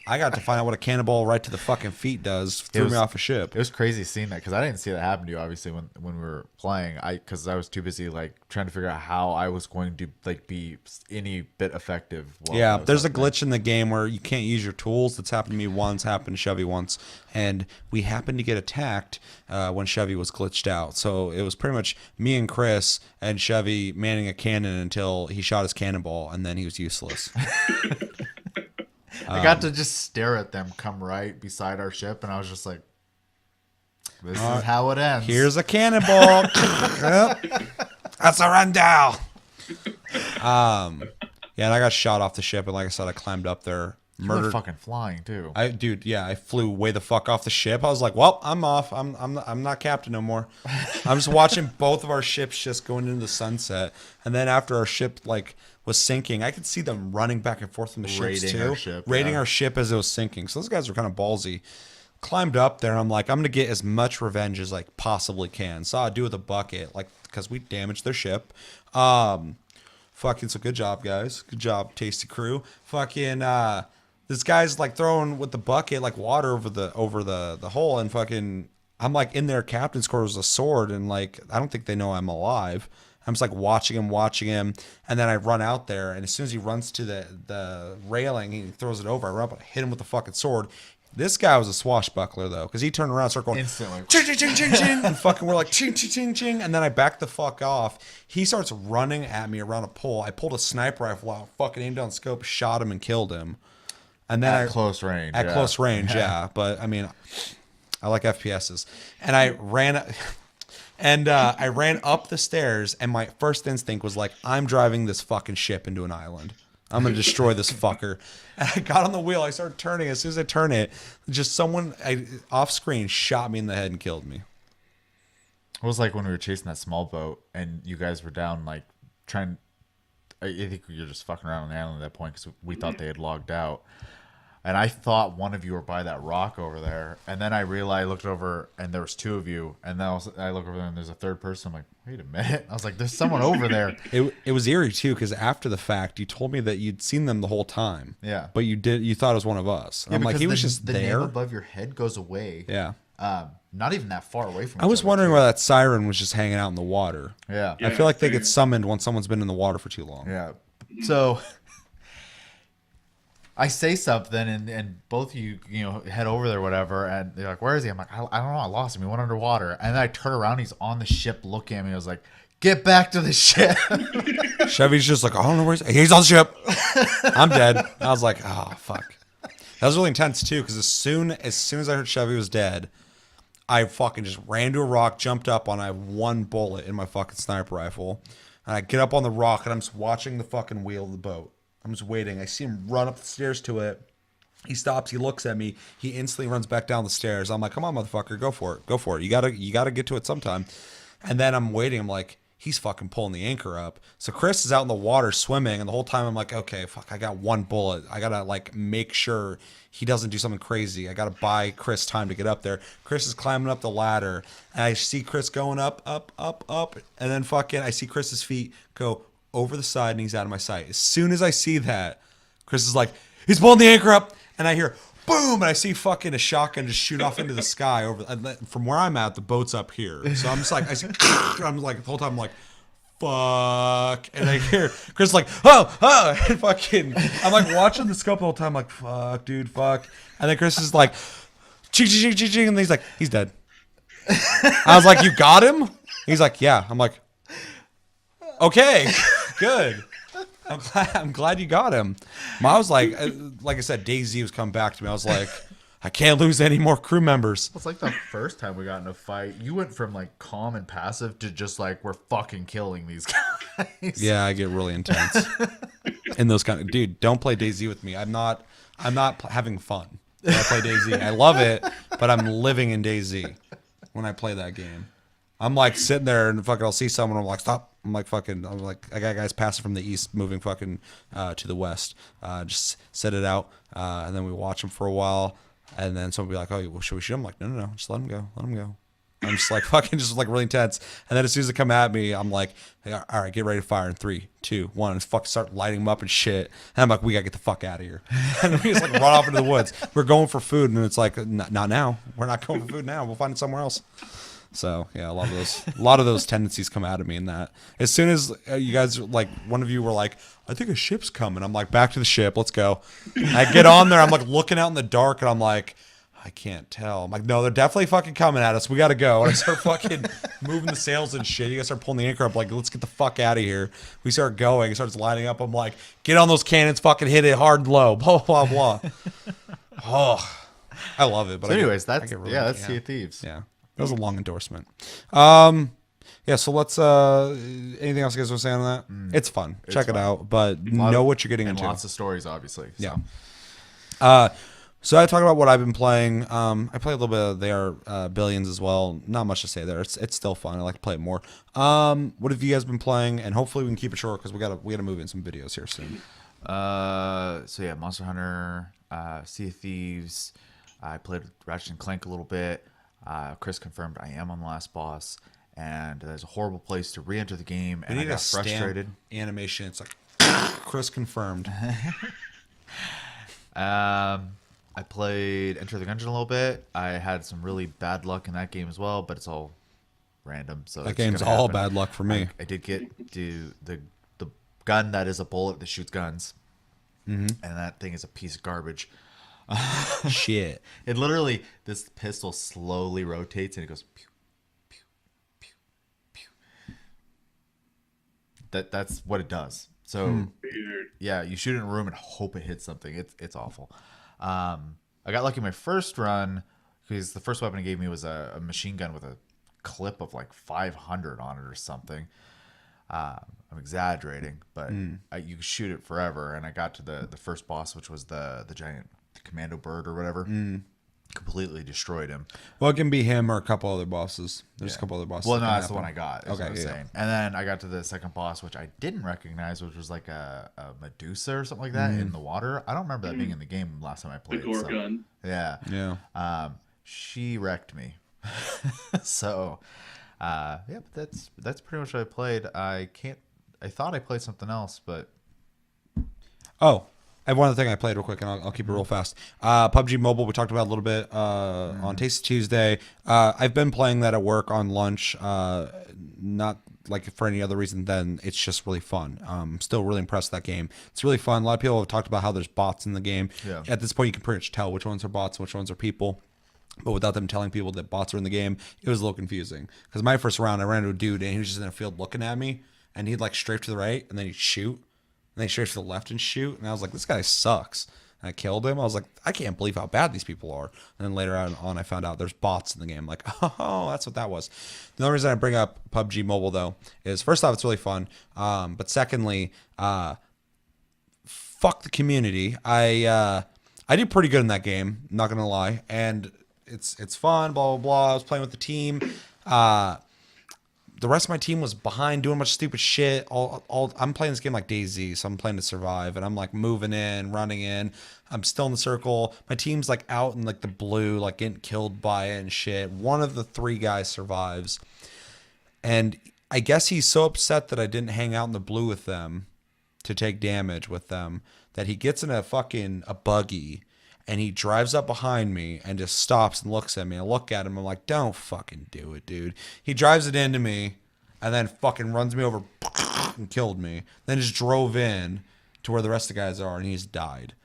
I got to find out what a cannonball right to the fucking feet does. Threw me off a ship. It was crazy seeing that because I didn't see that happen to you. Obviously, when we were playing, because I was too busy like trying to figure out how I was going to like be any bit effective. Yeah, there's a glitch in the game where you can't use your tools. That's happened to me once. Happened to Chevy once, and we happened to get attacked when Chevy was glitched out. So it was pretty much me and Chris and Chevy manning a cannon until he shot his cannonball, and then he was useless. I got to just stare at them come right beside our ship, and I was just like, "This is how it ends." Here's a cannonball. Yep. That's a rundown. Yeah, and I got shot off the ship, and like I said, I climbed up there, You were murdered. fucking flying too. I flew way the fuck off the ship. I was like, well, I'm off. I'm not captain no more. I'm just watching both of our ships just going into the sunset, and then after our ship like was sinking, I could see them running back and forth from the ships Raiding too, our ship, raiding yeah. our ship as it was sinking. So those guys were kind of ballsy. Climbed up there, and I'm like, I'm gonna get as much revenge as I possibly can. Saw a dude with a bucket, like, because we damaged their ship. Fucking, so good job, guys. Good job, Tasty Crew. Fucking, this guy's like throwing with the bucket like water over the hole, and fucking, I'm like in their captain's quarters with a sword, and like I don't think they know I'm alive. I'm just like watching him, and then I run out there, and as soon as he runs to the railing, he throws it over. I run up and hit him with the fucking sword. This guy was a swashbuckler though, because he turned around and started going Instantly. ching, ching, ching, ching, ching, and fucking we're like ching, ching, ching, ching, and then I backed the fuck off. He starts running at me around a pole. I pulled a sniper rifle out, fucking aimed down the scope, shot him, and killed him. And then At close range. At yeah. close range, yeah. But I mean, I like FPSs, and I ran. And I ran up the stairs, and my first instinct was like, I'm driving this fucking ship into an island. I'm going to destroy this fucker. And I got on the wheel. I started turning. As soon as I turn it, just someone off screen shot me in the head and killed me. It was like when we were chasing that small boat, and you guys were down, like, trying. I think you were just fucking around on the island at that point because we thought they had logged out. And I thought one of you were by that rock over there. And then I realized, I looked over, and there was two of you. And then I look over there, and there's a third person. I'm like, wait a minute. I was like, there's someone over there. It was eerie, too, because after the fact, you told me that you'd seen them the whole time. Yeah. But you thought it was one of us. Yeah, I'm like, because he was just the there. name above your head goes away. Yeah. Not even that far away from I each was other, wondering too. why that siren was just hanging out in the water. Yeah. I feel like they get summoned when someone's been in the water for too long. Yeah. So I say something, and both of you, head over there, or whatever, and they're like, "Where is he?" I'm like, "I don't know. I lost him. He went underwater." And then I turn around, he's on the ship, looking at me. I was like, "Get back to the ship." Chevy's just like, I don't know where he's on the ship. I'm dead. I was like, oh fuck. That was really intense too, because as soon as I heard Chevy was dead, I fucking just ran to a rock, jumped up on. I have one bullet in my fucking sniper rifle, and I get up on the rock, and I'm just watching the fucking wheel of the boat. I'm just waiting. I see him run up the stairs to it. He stops. He looks at me. He instantly runs back down the stairs. I'm like, come on, motherfucker, go for it. Go for it. You gotta get to it sometime. And then I'm waiting. I'm like, he's fucking pulling the anchor up. So Chris is out in the water swimming, and the whole time I'm like, okay, fuck, I got one bullet. I gotta like make sure he doesn't do something crazy. I gotta buy Chris time to get up there. Chris is climbing up the ladder, and I see Chris going up, and then fucking I see Chris's feet go over the side, and he's out of my sight. As soon as I see that, Chris is like, he's pulling the anchor up, and I hear boom, and I see fucking a shotgun just shoot off into the sky over from where I'm at. The boat's up here, so I'm just like, I'm like the whole time I'm like, fuck, and I hear Chris like, oh, and fucking, I'm like watching the scope the whole time, like, fuck, dude, fuck, and then Chris is like, ching, ching, ching, ching, and he's like, he's dead. I was like, you got him? He's like, yeah. I'm like, okay, good. I'm glad you got him. I was like I said, DayZ was coming back to me. I was like, I can't lose any more crew members. It's like the first time we got in a fight, you went from like calm and passive to just like, we're fucking killing these guys. Yeah, I get really intense. And those kind of, dude, don't play DayZ with me. I'm not having fun when I play DayZ. I love it, but I'm living in DayZ when I play that game. I'm like sitting there and fucking I'll see someone, I'm like, stop. I'm like, I got guys passing from the east, moving fucking to the west. Just set it out, and then we watch them for a while, and then someone will be like, oh, well, should we shoot him? I'm like, no, just let him go. I'm just like fucking just like really intense. And then as soon as they come at me, I'm like, hey, all right, get ready to fire in 3, 2, 1, and fucking start lighting them up and shit. And I'm like, we gotta get the fuck out of here. And we just like run off into the woods. We're going for food, and it's like, not now. We're not going for food now. We'll find it somewhere else. So yeah, a lot of those tendencies come out of me in that. As soon as you guys, like one of you were like, I think a ship's coming. I'm like, back to the ship. Let's go. I get on there. I'm like looking out in the dark, and I'm like, I can't tell. I'm like, no, they're definitely fucking coming at us. We got to go. And I start fucking moving the sails and shit. You guys start pulling the anchor up. Like, let's get the fuck out of here. We start going. It starts lining up. I'm like, get on those cannons. Fucking hit it hard and low. Blah, blah, blah. Oh, I love it. But So anyways, that's Sea of Thieves. Yeah. That was a long endorsement. Yeah, so let's anything else you guys want to say on that? It's fun. Check it out, but know what you're getting into. Lots of stories, obviously. So. Yeah. So I talk about what I've been playing. I play a little bit of their Billions as well. Not much to say there. It's still fun. I like to play it more. What have you guys been playing? And hopefully we can keep it short because we gotta move in some videos here soon. So yeah, Monster Hunter, Sea of Thieves. I played Ratchet and Clank a little bit. Chris confirmed I am on the last boss, and there's a horrible place to re-enter the game, and I got frustrated. Animation. It's like Chris confirmed. I played Enter the Gungeon a little bit. I had some really bad luck in that game as well, but it's all random. So that game's all bad luck for me. I did get to the gun that is a bullet that shoots guns, and that thing is a piece of garbage. Shit. It literally, this pistol slowly rotates and it goes pew, pew, pew, pew. That's what it does. So yeah, you shoot it in a room and hope it hits something. It's awful. I got lucky my first run because the first weapon it gave me was a machine gun with a clip of like 500 on it or something. I'm exaggerating, but you could shoot it forever. And I got to the first boss, which was the giant commando bird or whatever. Completely destroyed him. Well, it can be him or a couple other bosses. There's a couple other bosses. Well, no, that's the one I got. Okay, what I was saying. And then I got to the second boss, which I didn't recognize, which was like a Medusa or something like that in the water. I don't remember that being in the game last time I played. The Gorgon. Yeah. Yeah. She wrecked me. So, yeah, but that's pretty much what I played. I thought I played something else, but Oh, have one other thing I played real quick, and I'll keep it real fast. PUBG Mobile, we talked about a little bit on Tasty Tuesday. I've been playing that at work on lunch, not like for any other reason than it's just really fun. Still really impressed with that game. It's really fun. A lot of people have talked about how there's bots in the game. Yeah. At this point, you can pretty much tell which ones are bots and which ones are people. But without them telling people that bots are in the game, it was a little confusing. Because my first round, I ran into a dude, and he was just in a field looking at me, and he'd like strafe to the right, and then he'd shoot, and then he'd strafe to the left and shoot, and I was like, this guy sucks. And I killed him. I was like, I can't believe how bad these people are. And then later on, I found out there's bots in the game. Like, oh, that's what that was. The only reason I bring up PUBG Mobile, though, is first off, it's really fun. But secondly, fuck the community. I did pretty good in that game, not gonna lie, and it's fun. Blah blah blah. I was playing with the team. The rest of my team was behind, doing a bunch of stupid shit. I'm playing this game like DayZ, so I'm playing to survive, and I'm like moving in, running in. I'm still in the circle. My team's like out in like the blue, like getting killed by it and shit. One of the 3 guys survives, and I guess he's so upset that I didn't hang out in the blue with them to take damage with them that he gets in a buggy, and he drives up behind me and just stops and looks at me. I look at him. I'm like, don't fucking do it, dude. He drives it into me and then fucking runs me over and killed me. Then just drove in to where the rest of the guys are, and he's died.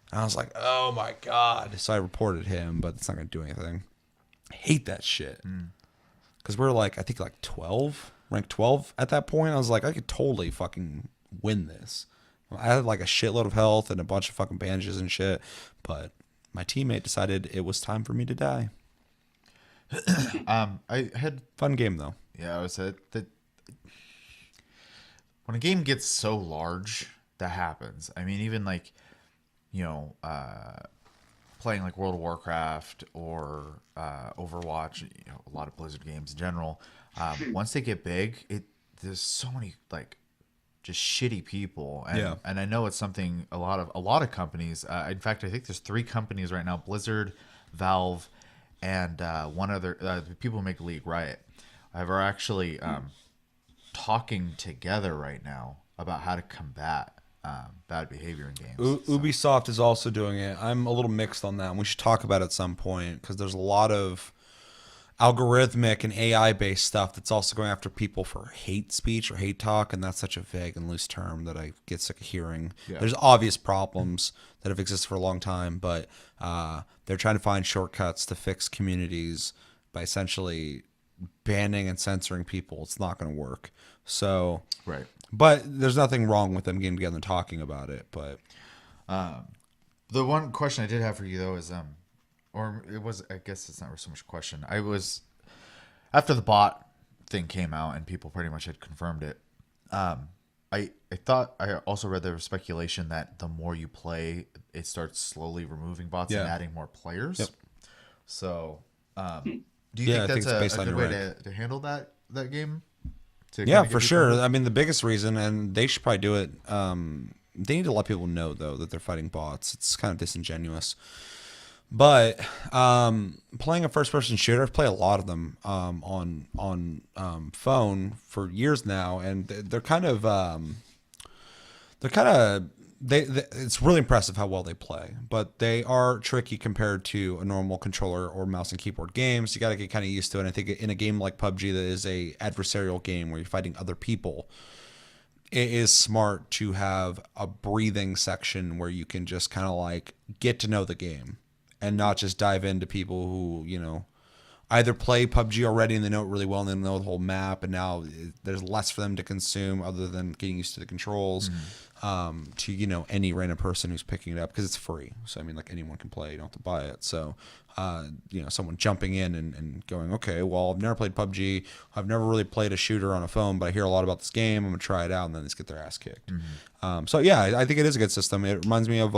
And I was like, oh my God. So I reported him, but it's not going to do anything. I hate that shit. Because we're like, I think like 12, ranked 12 at that point. I was like, I could totally fucking win this. I had like a shitload of health and a bunch of fucking bandages and shit, but my teammate decided it was time for me to die. I had Fun game though. Yeah, I would say that when a game gets so large, that happens. I mean, even like, playing like World of Warcraft or Overwatch, a lot of Blizzard games in general. Once they get big, there's so many like just shitty people, and and I know it's something a lot of companies. In fact, I think there's 3 companies right now: Blizzard, Valve, and one other. The people who make League, Riot, are actually talking together right now about how to combat bad behavior in games. Ubisoft is also doing it. I'm a little mixed on that, and we should talk about it at some point because there's a lot of algorithmic and AI-based stuff that's also going after people for hate speech or hate talk, and that's such a vague and loose term that I get sick of hearing. Yeah. There's obvious problems that have existed for a long time, but they're trying to find shortcuts to fix communities by essentially banning and censoring people. It's not going to work. So, right. But there's nothing wrong with them getting together and talking about it. But the one question I did have for you though is or it was, I guess it's not so much a question. I was, after the bot thing came out and people pretty much had confirmed it, I thought, I also read there was speculation that the more you play, it starts slowly removing bots and adding more players. Yep. So, do you think that's a good way to handle that game? Yeah, for sure. I mean, the biggest reason, and they should probably do it, they need to let people know, though, that they're fighting bots. It's kind of disingenuous. But playing a first-person shooter, I've played a lot of them on phone for years now, and they're kind of it's really impressive how well they play, but they are tricky compared to a normal controller or mouse and keyboard games. You got to get kind of used to it. And I think in a game like PUBG that is a adversarial game where you're fighting other people, it is smart to have a breathing section where you can just kind of like get to know the game and not just dive into people who, either play PUBG already and they know it really well and they know the whole map, and now there's less for them to consume other than getting used to the controls, to, any random person who's picking it up because it's free. So, I mean, like anyone can play. You don't have to buy it. So, someone jumping in and going, okay, well, I've never played PUBG. I've never really played a shooter on a phone, but I hear a lot about this game. I'm going to try it out, and then just get their ass kicked. So, yeah, I think it is a good system. It reminds me of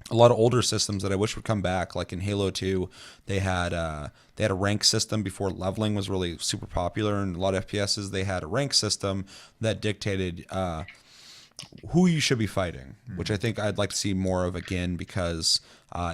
a lot of older systems that I wish would come back. Like in Halo 2, they had a rank system before leveling was really super popular, and a lot of FPSs, they had a rank system that dictated who you should be fighting, which I think I'd like to see more of again, because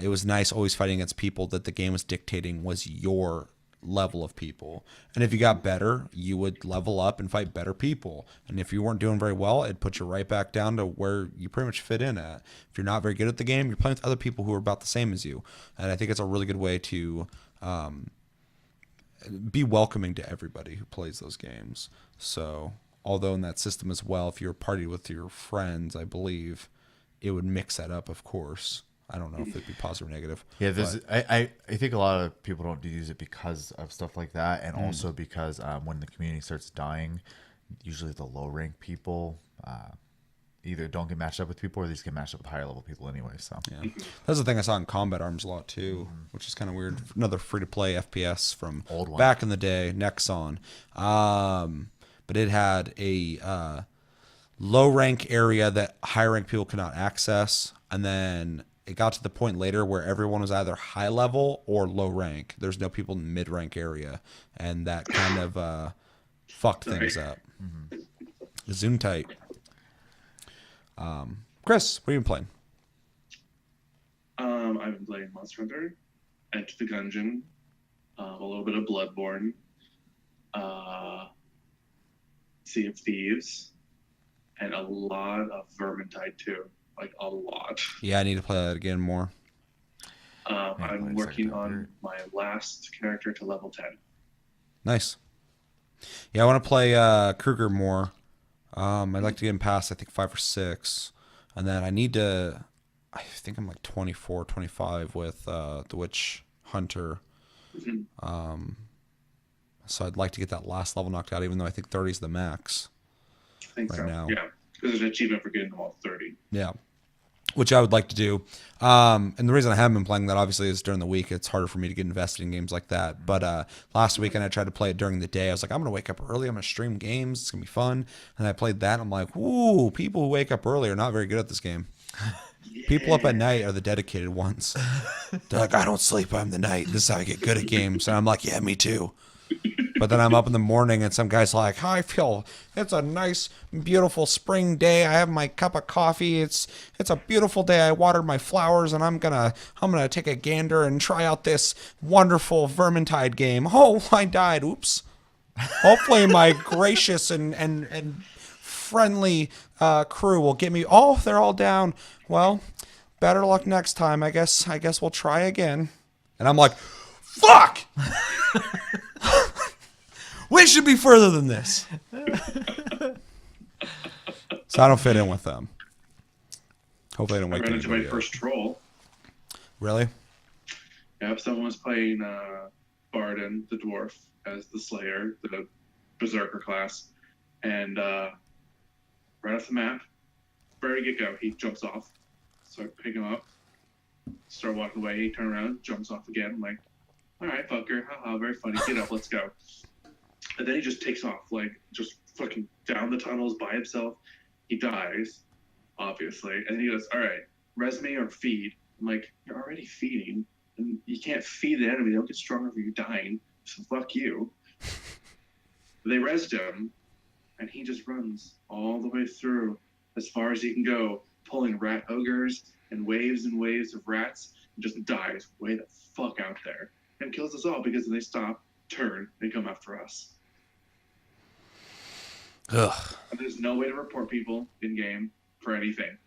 it was nice always fighting against people that the game was dictating was your level of people. And if you got better, you would level up and fight better people. And if you weren't doing very well, it'd put you right back down to where you pretty much fit in at. If you're not very good at the game, you're playing with other people who are about the same as you. And I think it's a really good way to be welcoming to everybody who plays those games. So, although in that system as well, if you're partied with your friends, I believe it would mix that up, of course. I don't know if it'd be positive or negative. Yeah, I think a lot of people don't use it because of stuff like that, and also because when the community starts dying, usually the low rank people either don't get matched up with people or they just get matched up with higher level people anyway. So yeah, that's the thing I saw in Combat Arms a lot too, which is kind of weird. Another free to play FPS from Old one. back in the day, Nexon. But it had a low rank area that high rank people could not access, and then it got to the point later where everyone was either high level or low rank. There's no people in the mid rank area, and that kind of fucked things up. Zoom tight. Chris, what have you been playing? I've been playing Monster Hunter, Enter the Gungeon, a little bit of Bloodborne, Sea of Thieves, and a lot of Vermintide too. Like a lot. Yeah, I need to play that again more. I'm working on my last character to level 10. Nice. Yeah, I want to play Kruger more. I'd like to get him past, I think, 5 or 6. And then I need to, I think I'm like 24, 25 with the Witch Hunter. So I'd like to get that last level knocked out, even though I think 30 is the max. I think right so. now. Yeah, because there's an achievement for getting them all 30. Yeah. Which I would like to do. And the reason I haven't been playing that, obviously, is during the week. It's harder for me to get invested in games like that. But last weekend, I tried to play it during the day. I was like, I'm going to wake up early. I'm going to stream games. It's going to be fun. And I played that. And I'm like, ooh, people who wake up early are not very good at this game. Yeah. People up at night are the dedicated ones. They're like, I don't sleep. I'm the night. This is how I get good at games. And I'm like, yeah, me too. But then I'm up in the morning and some guy's like, I feel it's a nice, beautiful spring day. I have my cup of coffee. It's a beautiful day. I watered my flowers and I'm gonna take a gander and try out this wonderful Vermintide game. Oh, I died. Oops. Hopefully my gracious and friendly crew will get me. Oh, they're all down. Well, better luck next time. I guess we'll try again. And I'm like, fuck! We should be further than this. So I don't fit in with them. Hopefully I don't wake I ran into my anybody up. first troll. Really? Yeah, someone was playing Barden, the dwarf, as the Slayer, the Berserker class. And right off the map, very get-go, he jumps off. So I pick him up, start walking away, he turns around, jumps off again. I'm like, all right, fucker, haha, very funny, get up, let's go. And then he just takes off, like, just fucking down the tunnels by himself. He dies, obviously. And he goes, all right, res me or feed. I'm like, you're already feeding. And you can't feed the enemy. They don't get stronger for you dying. So fuck you. They resed him, and he just runs all the way through as far as he can go, pulling rat ogres and waves of rats, and just dies way the fuck out there. And kills us all because they stop, turn, and come after us. Ugh. And there's no way to report people in game for anything.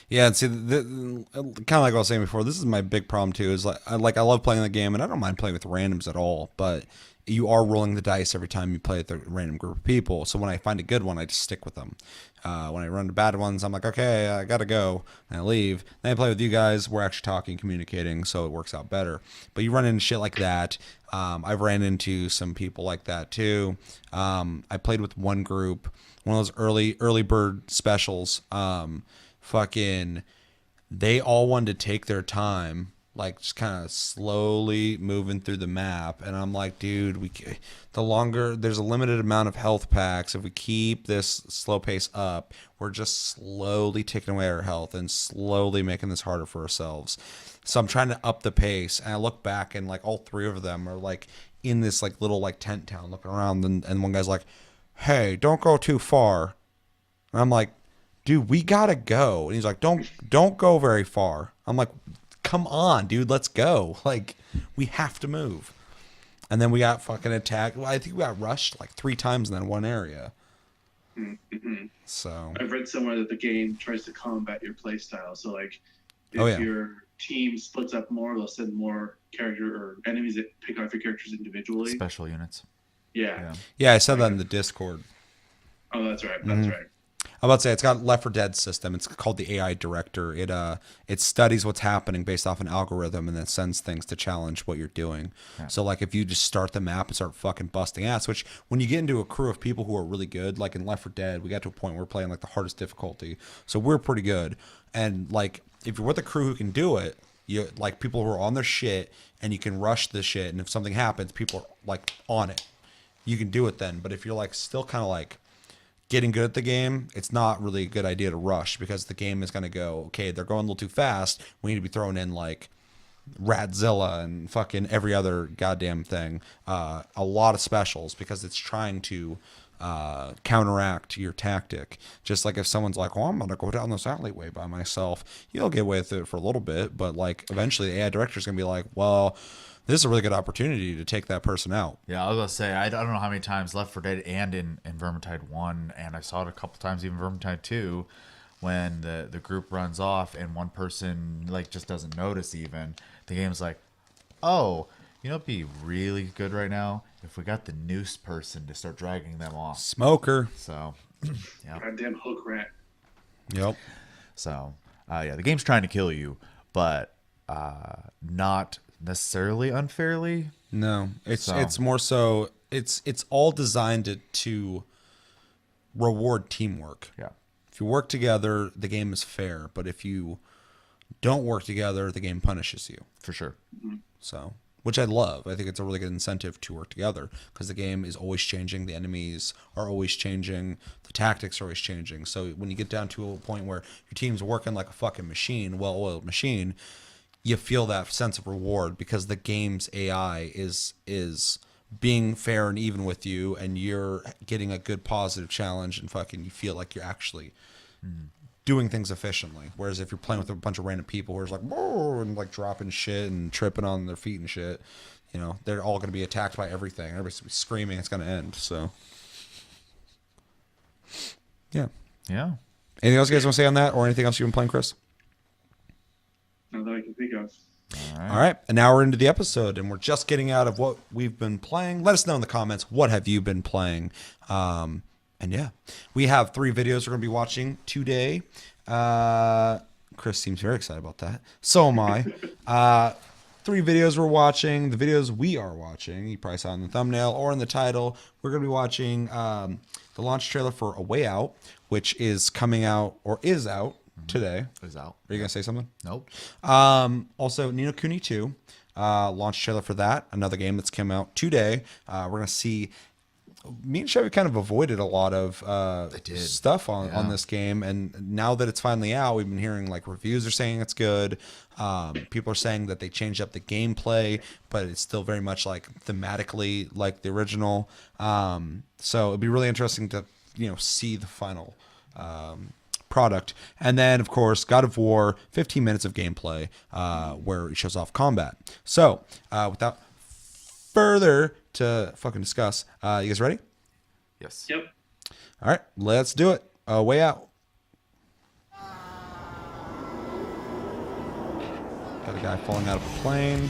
Yeah, and see, kind of like I was saying before, this is my big problem too. Is I love playing the game, and I don't mind playing with randoms at all. But you are rolling the dice every time you play with a random group of people. So when I find a good one, I just stick with them. When I run to bad ones, I'm like, okay, I gotta go, and I leave. Then I play with you guys. We're actually talking, communicating, so it works out better. But you run into shit like that. I've ran into some people like that too. I played with one group, one of those early bird specials. Fucking, they all wanted to take their time, like just kind of slowly moving through the map, and I'm like, dude, there's a limited amount of health packs. If we keep this slow pace up, we're just slowly taking away our health and slowly making this harder for ourselves. So I'm trying to up the pace, and I look back, and like all 3 of them are like in this like little like tent town looking around, and one guy's like, hey, don't go too far. And I'm like, dude, we gotta go. And he's like, don't go very far. I'm like, come on, dude, let's go. Like, we have to move. And then we got fucking attacked. Well, I think we got rushed like 3 times in that one area. Mm-hmm. So I've read somewhere that the game tries to combat your playstyle. So like, if Oh, yeah. your team splits up more, they'll send more character or enemies that pick off your characters individually. Special units. Yeah. yeah, I said that in the Discord. Oh, that's right. Mm-hmm. That's right. I'm about to say it's got Left 4 Dead system. It's called the AI Director. It studies what's happening based off an algorithm and then sends things to challenge what you're doing. Yeah. So like if you just start the map and start fucking busting ass, which when you get into a crew of people who are really good, like in Left 4 Dead, we got to a point where we're playing like the hardest difficulty. So we're pretty good. And like if you're with a crew who can do it, you like people who are on their shit and you can rush the shit, and if something happens, people are like on it. You can do it then. But if you're like still kind of like getting good at the game, it's not really a good idea to rush because the game is going to go, okay, they're going a little too fast. We need to be throwing in like Radzilla and fucking every other goddamn thing. A lot of specials because it's trying to counteract your tactic. Just like if someone's like, well, I'm going to go down this alleyway by myself, you'll get away with it for a little bit. But like eventually the AI director is going to be like, well, this is a really good opportunity to take that person out. Yeah, I was gonna say I don't know how many times Left 4 Dead and in Vermintide 1, and I saw it a couple times even Vermintide 2, when the group runs off and one person like just doesn't notice even. The game's like, oh, you know, it'd be really good right now if we got the noose person to start dragging them off. Smoker. So, yeah. Goddamn hook rat. Yep. So, yeah, the game's trying to kill you, but not necessarily unfairly. No, it's more so it's all designed to reward teamwork. Yeah. If you work together, the game is fair, but if you don't work together, the game punishes you. For sure. So, which I love. I think it's a really good incentive to work together because the game is always changing, the enemies are always changing, the tactics are always changing. So when you get down to a point where your team's working like a fucking machine, well-oiled machine, you feel that sense of reward because the game's AI is being fair and even with you, and you're getting a good positive challenge, and fucking you feel like you're actually doing things efficiently. Whereas if you're playing with a bunch of random people who are just like, whoa, and like dropping shit and tripping on their feet and shit, you know, they're all going to be attacked by everything. Everybody's gonna be screaming. It's going to end. So, yeah. Yeah. Anything else you guys want to say on that, or anything else you've been playing, Chris? Not that I can think of. All right. And now we're into the episode, and we're just getting out of what we've been playing. Let us know in the comments, what have you been playing? And yeah, we have 3 videos we're going to be watching today. Chris seems very excited about that. So am I. 3 videos we're watching. The videos we are watching, you probably saw in the thumbnail or in the title. We're going to be watching the launch trailer for A Way Out, which is coming out or is out today. Is out. Are you going to say something? Nope. Also, Ni no Kuni 2, launch trailer for that. Another game that's come out today. We're going to see. Me and Chevy kind of avoided a lot of stuff on this game, and now that it's finally out, we've been hearing like reviews are saying it's good. People are saying that they changed up the gameplay, but it's still very much like thematically like the original. So it'd be really interesting to see the final product. And then of course God of War, 15 minutes of gameplay where it shows off combat. So without further to fucking discuss, you guys ready? Yes. Yep. All right, let's do it. Way Out. Got a guy falling out of a plane.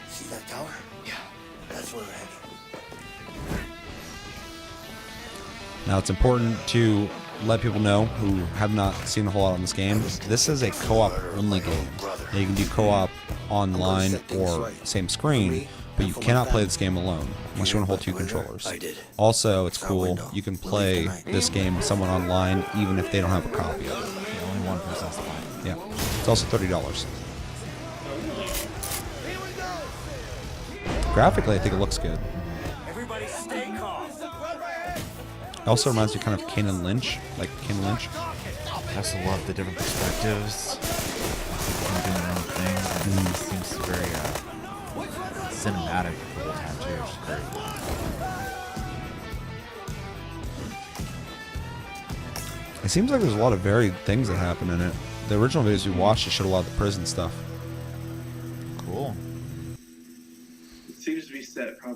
See that tower? Yeah. That's where we're heading. Now it's important to let people know who have not seen a whole lot on this game. This is a co-op only game. Now you can do co-op online or same screen, but you cannot play this game alone unless you want to hold 2 controllers. Also, it's cool, you can play this game with someone online even if they don't have a copy of it. Yeah, only one person has to play. Yeah, it's also $30. Graphically, I think it looks good. Everybody stay calm. It also reminds me kind of Kane Lynch, like Kane Lynch. I also love the different perspectives. People doing their own thing. And it seems very cinematic the whole time too, which is great. It seems like there's a lot of varied things that happen in it. The original videos we watched just showed a lot of the prison stuff.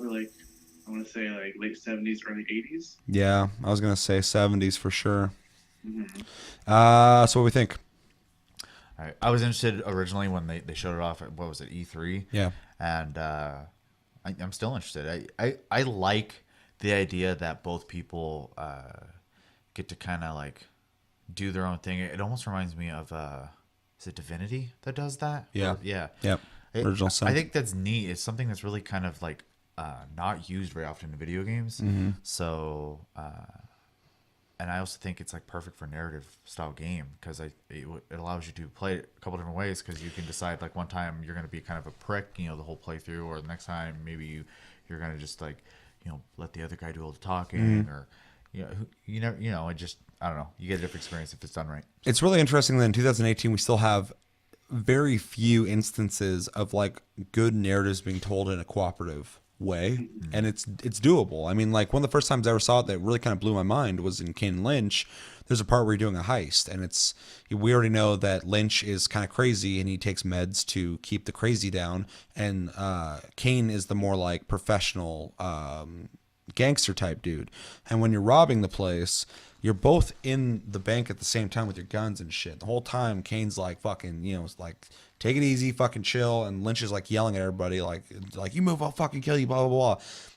probably like, I want to say like late 70s, early 80s. Yeah, I was gonna say 70s for sure. Mm-hmm. So what do we think? I was interested originally when they showed it off at, what was it, E3? Yeah. And I'm still interested. I like the idea that both people get to kind of like do their own thing. It almost reminds me of is it Divinity that does that? Yeah. Or, yeah. Yep. Original Sin. I think that's neat. It's something that's really kind of like not used very often in video games. So and I also think it's like perfect for narrative style game because it allows you to play it a couple different ways because you can decide like one time you're going to be kind of a prick, you know, the whole playthrough, or the next time maybe you're going to just like, you know, let the other guy do all the talking, or I don't know, you get a different experience if it's done right. It's really interesting that in 2018 we still have very few instances of like good narratives being told in a cooperative way, and it's doable. I mean, like one of the first times I ever saw it that really kind of blew my mind was in Kane and Lynch. There's a part where you're doing a heist, and we already know that Lynch is kind of crazy and he takes meds to keep the crazy down, and Kane is the more like professional gangster type dude. And when you're robbing the place, you're both in the bank at the same time with your guns and shit. The whole time Kane's like fucking, you know, like take it easy, fucking chill, and Lynch is like yelling at everybody like you move, I'll fucking kill you, blah blah blah.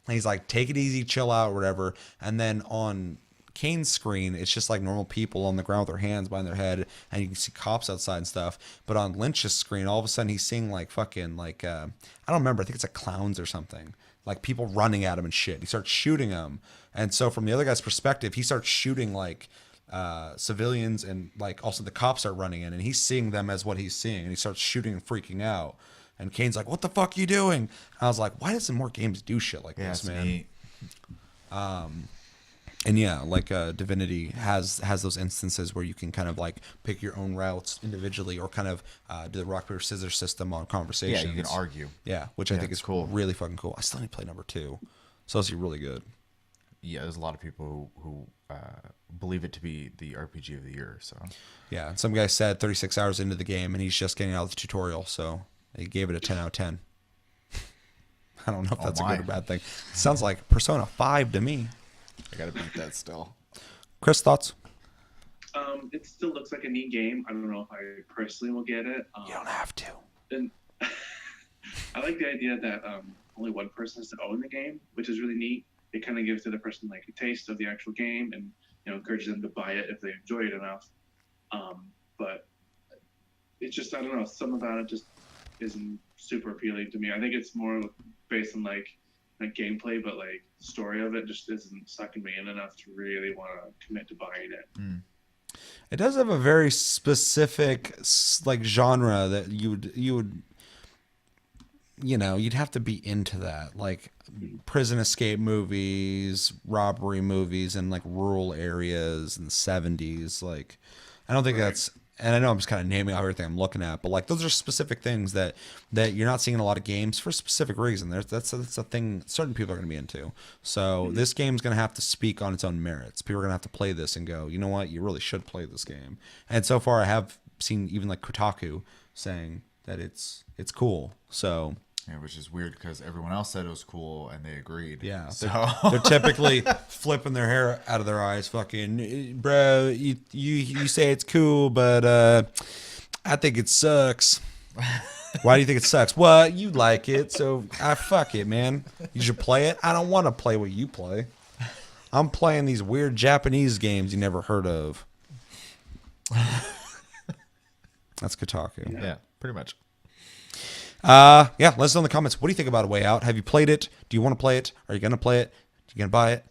And he's like, take it easy, chill out, or whatever. And then on Kane's screen, it's just like normal people on the ground with their hands behind their head, and you can see cops outside and stuff. But on Lynch's screen, all of a sudden he's seeing like fucking like I don't remember, I think it's like clowns or something, like people running at him and shit. He starts shooting them, and so from the other guy's perspective, he starts shooting like civilians, and like also the cops are running in, and he's seeing them as what he's seeing, and he starts shooting and freaking out. And Kane's like, "What the fuck are you doing?" And I was like, "Why doesn't more games do shit like this, man?" Neat. And yeah, like Divinity has those instances where you can kind of like pick your own routes individually, or kind of do the rock paper scissors system on conversations. Yeah, you can argue. Yeah, which I think is cool. really fucking cool. I still need to play number 2, so it's really good. Yeah, there's a lot of people who believe it to be the RPG of the year. So Yeah, some guy said 36 hours into the game, and he's just getting out of the tutorial, so he gave it a 10 out of 10. I don't know if that's a good or bad thing. Sounds like Persona 5 to me. I gotta beat that still. Chris, thoughts? It still looks like a neat game. I don't know if I personally will get it. You don't have to. And I like the idea that only one person has to own the game, which is really neat. It kind of gives the other person like a taste of the actual game, and encourages them to buy it if they enjoy it enough. But it's just, I don't know, something about it just isn't super appealing to me. I think it's more based on like gameplay, but like the story of it just isn't sucking me in enough to really want to commit to buying it. It does have a very specific like genre that you'd have to be into that, like prison escape movies, robbery movies in like rural areas in the 70s. Like, I don't think that's, and I know I'm just kind of naming out everything I'm looking at, but like those are specific things that you're not seeing in a lot of games for a specific reason. That's a thing certain people are going to be into. So this game's going to have to speak on its own merits. People are going to have to play this and go, you know what, you really should play this game. And so far I have seen even like Kotaku saying that it's cool. So yeah, which is weird because everyone else said it was cool and they agreed. yeah, so they're typically flipping their hair out of their eyes. Fucking, bro, you say it's cool, but I think it sucks. Why do you think it sucks? Well, you like it, so fuck it, man. You should play it. I don't want to play what you play. I'm playing these weird Japanese games you never heard of. That's Kotaku. yeah, pretty much. Yeah, let us know in the comments. What do you think about A Way Out? Have you played it? Do you want to play it? Are you going to play it? Are you going to buy it?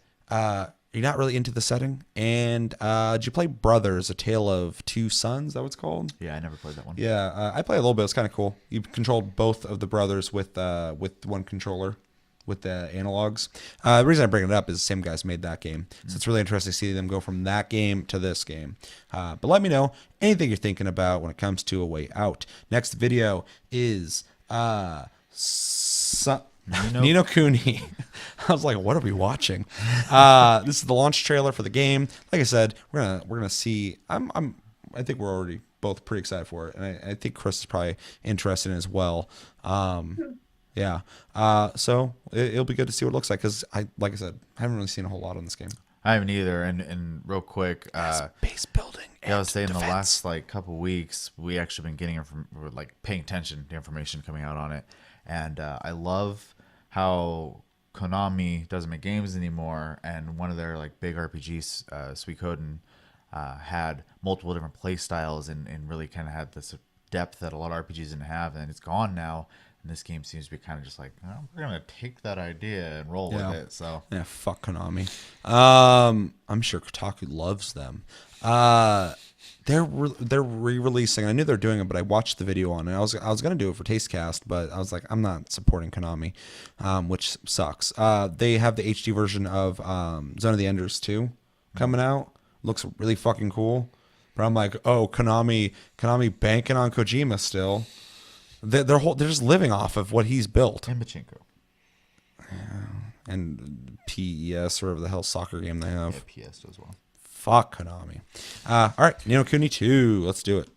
You're not really into the setting. And did you play Brothers, A Tale of Two Sons? Is that what it's called? Yeah, I never played that one. Yeah, I played a little bit. It's kind of cool. You controlled both of the brothers with one controller with the analogs. The reason I bring it up is the same guys made that game. So it's really interesting to see them go from that game to this game. But let me know anything you're thinking about when it comes to A Way Out. Next video is Nino Kuni. I was like, what are we watching? This is the launch trailer for the game. Like I said, we're gonna see. I think we're already both pretty excited for it, and I think Chris is probably interested in it as well. Yeah. So it'll be good to see what it looks like because like I said, I haven't really seen a whole lot on this game. I haven't either. And real quick, Base building. yeah, I was saying the last like couple weeks we actually been getting we're like paying attention to information coming out on it, and I love how Konami doesn't make games anymore, and one of their like big RPGs, Suikoden, had multiple different play styles and really kind of had this depth that a lot of RPGs didn't have, and it's gone now. And this game seems to be kind of just like, oh, we're gonna take that idea and roll with it. So yeah, fuck Konami. I'm sure Kotaku loves them. They're re-releasing. I knew they're doing it, but I watched the video on it. I was gonna do it for Tastecast, but I was like, I'm not supporting Konami, which sucks. They have the HD version of Zone of the Enders 2 coming out. Looks really fucking cool. But I'm like, oh, Konami banking on Kojima still. They're just living off of what he's built. and Pachinko. And PES, or whatever the hell soccer game they have. Yeah, PS as well. Fuck Konami. All right, Ni no Kuni 2. Let's do it.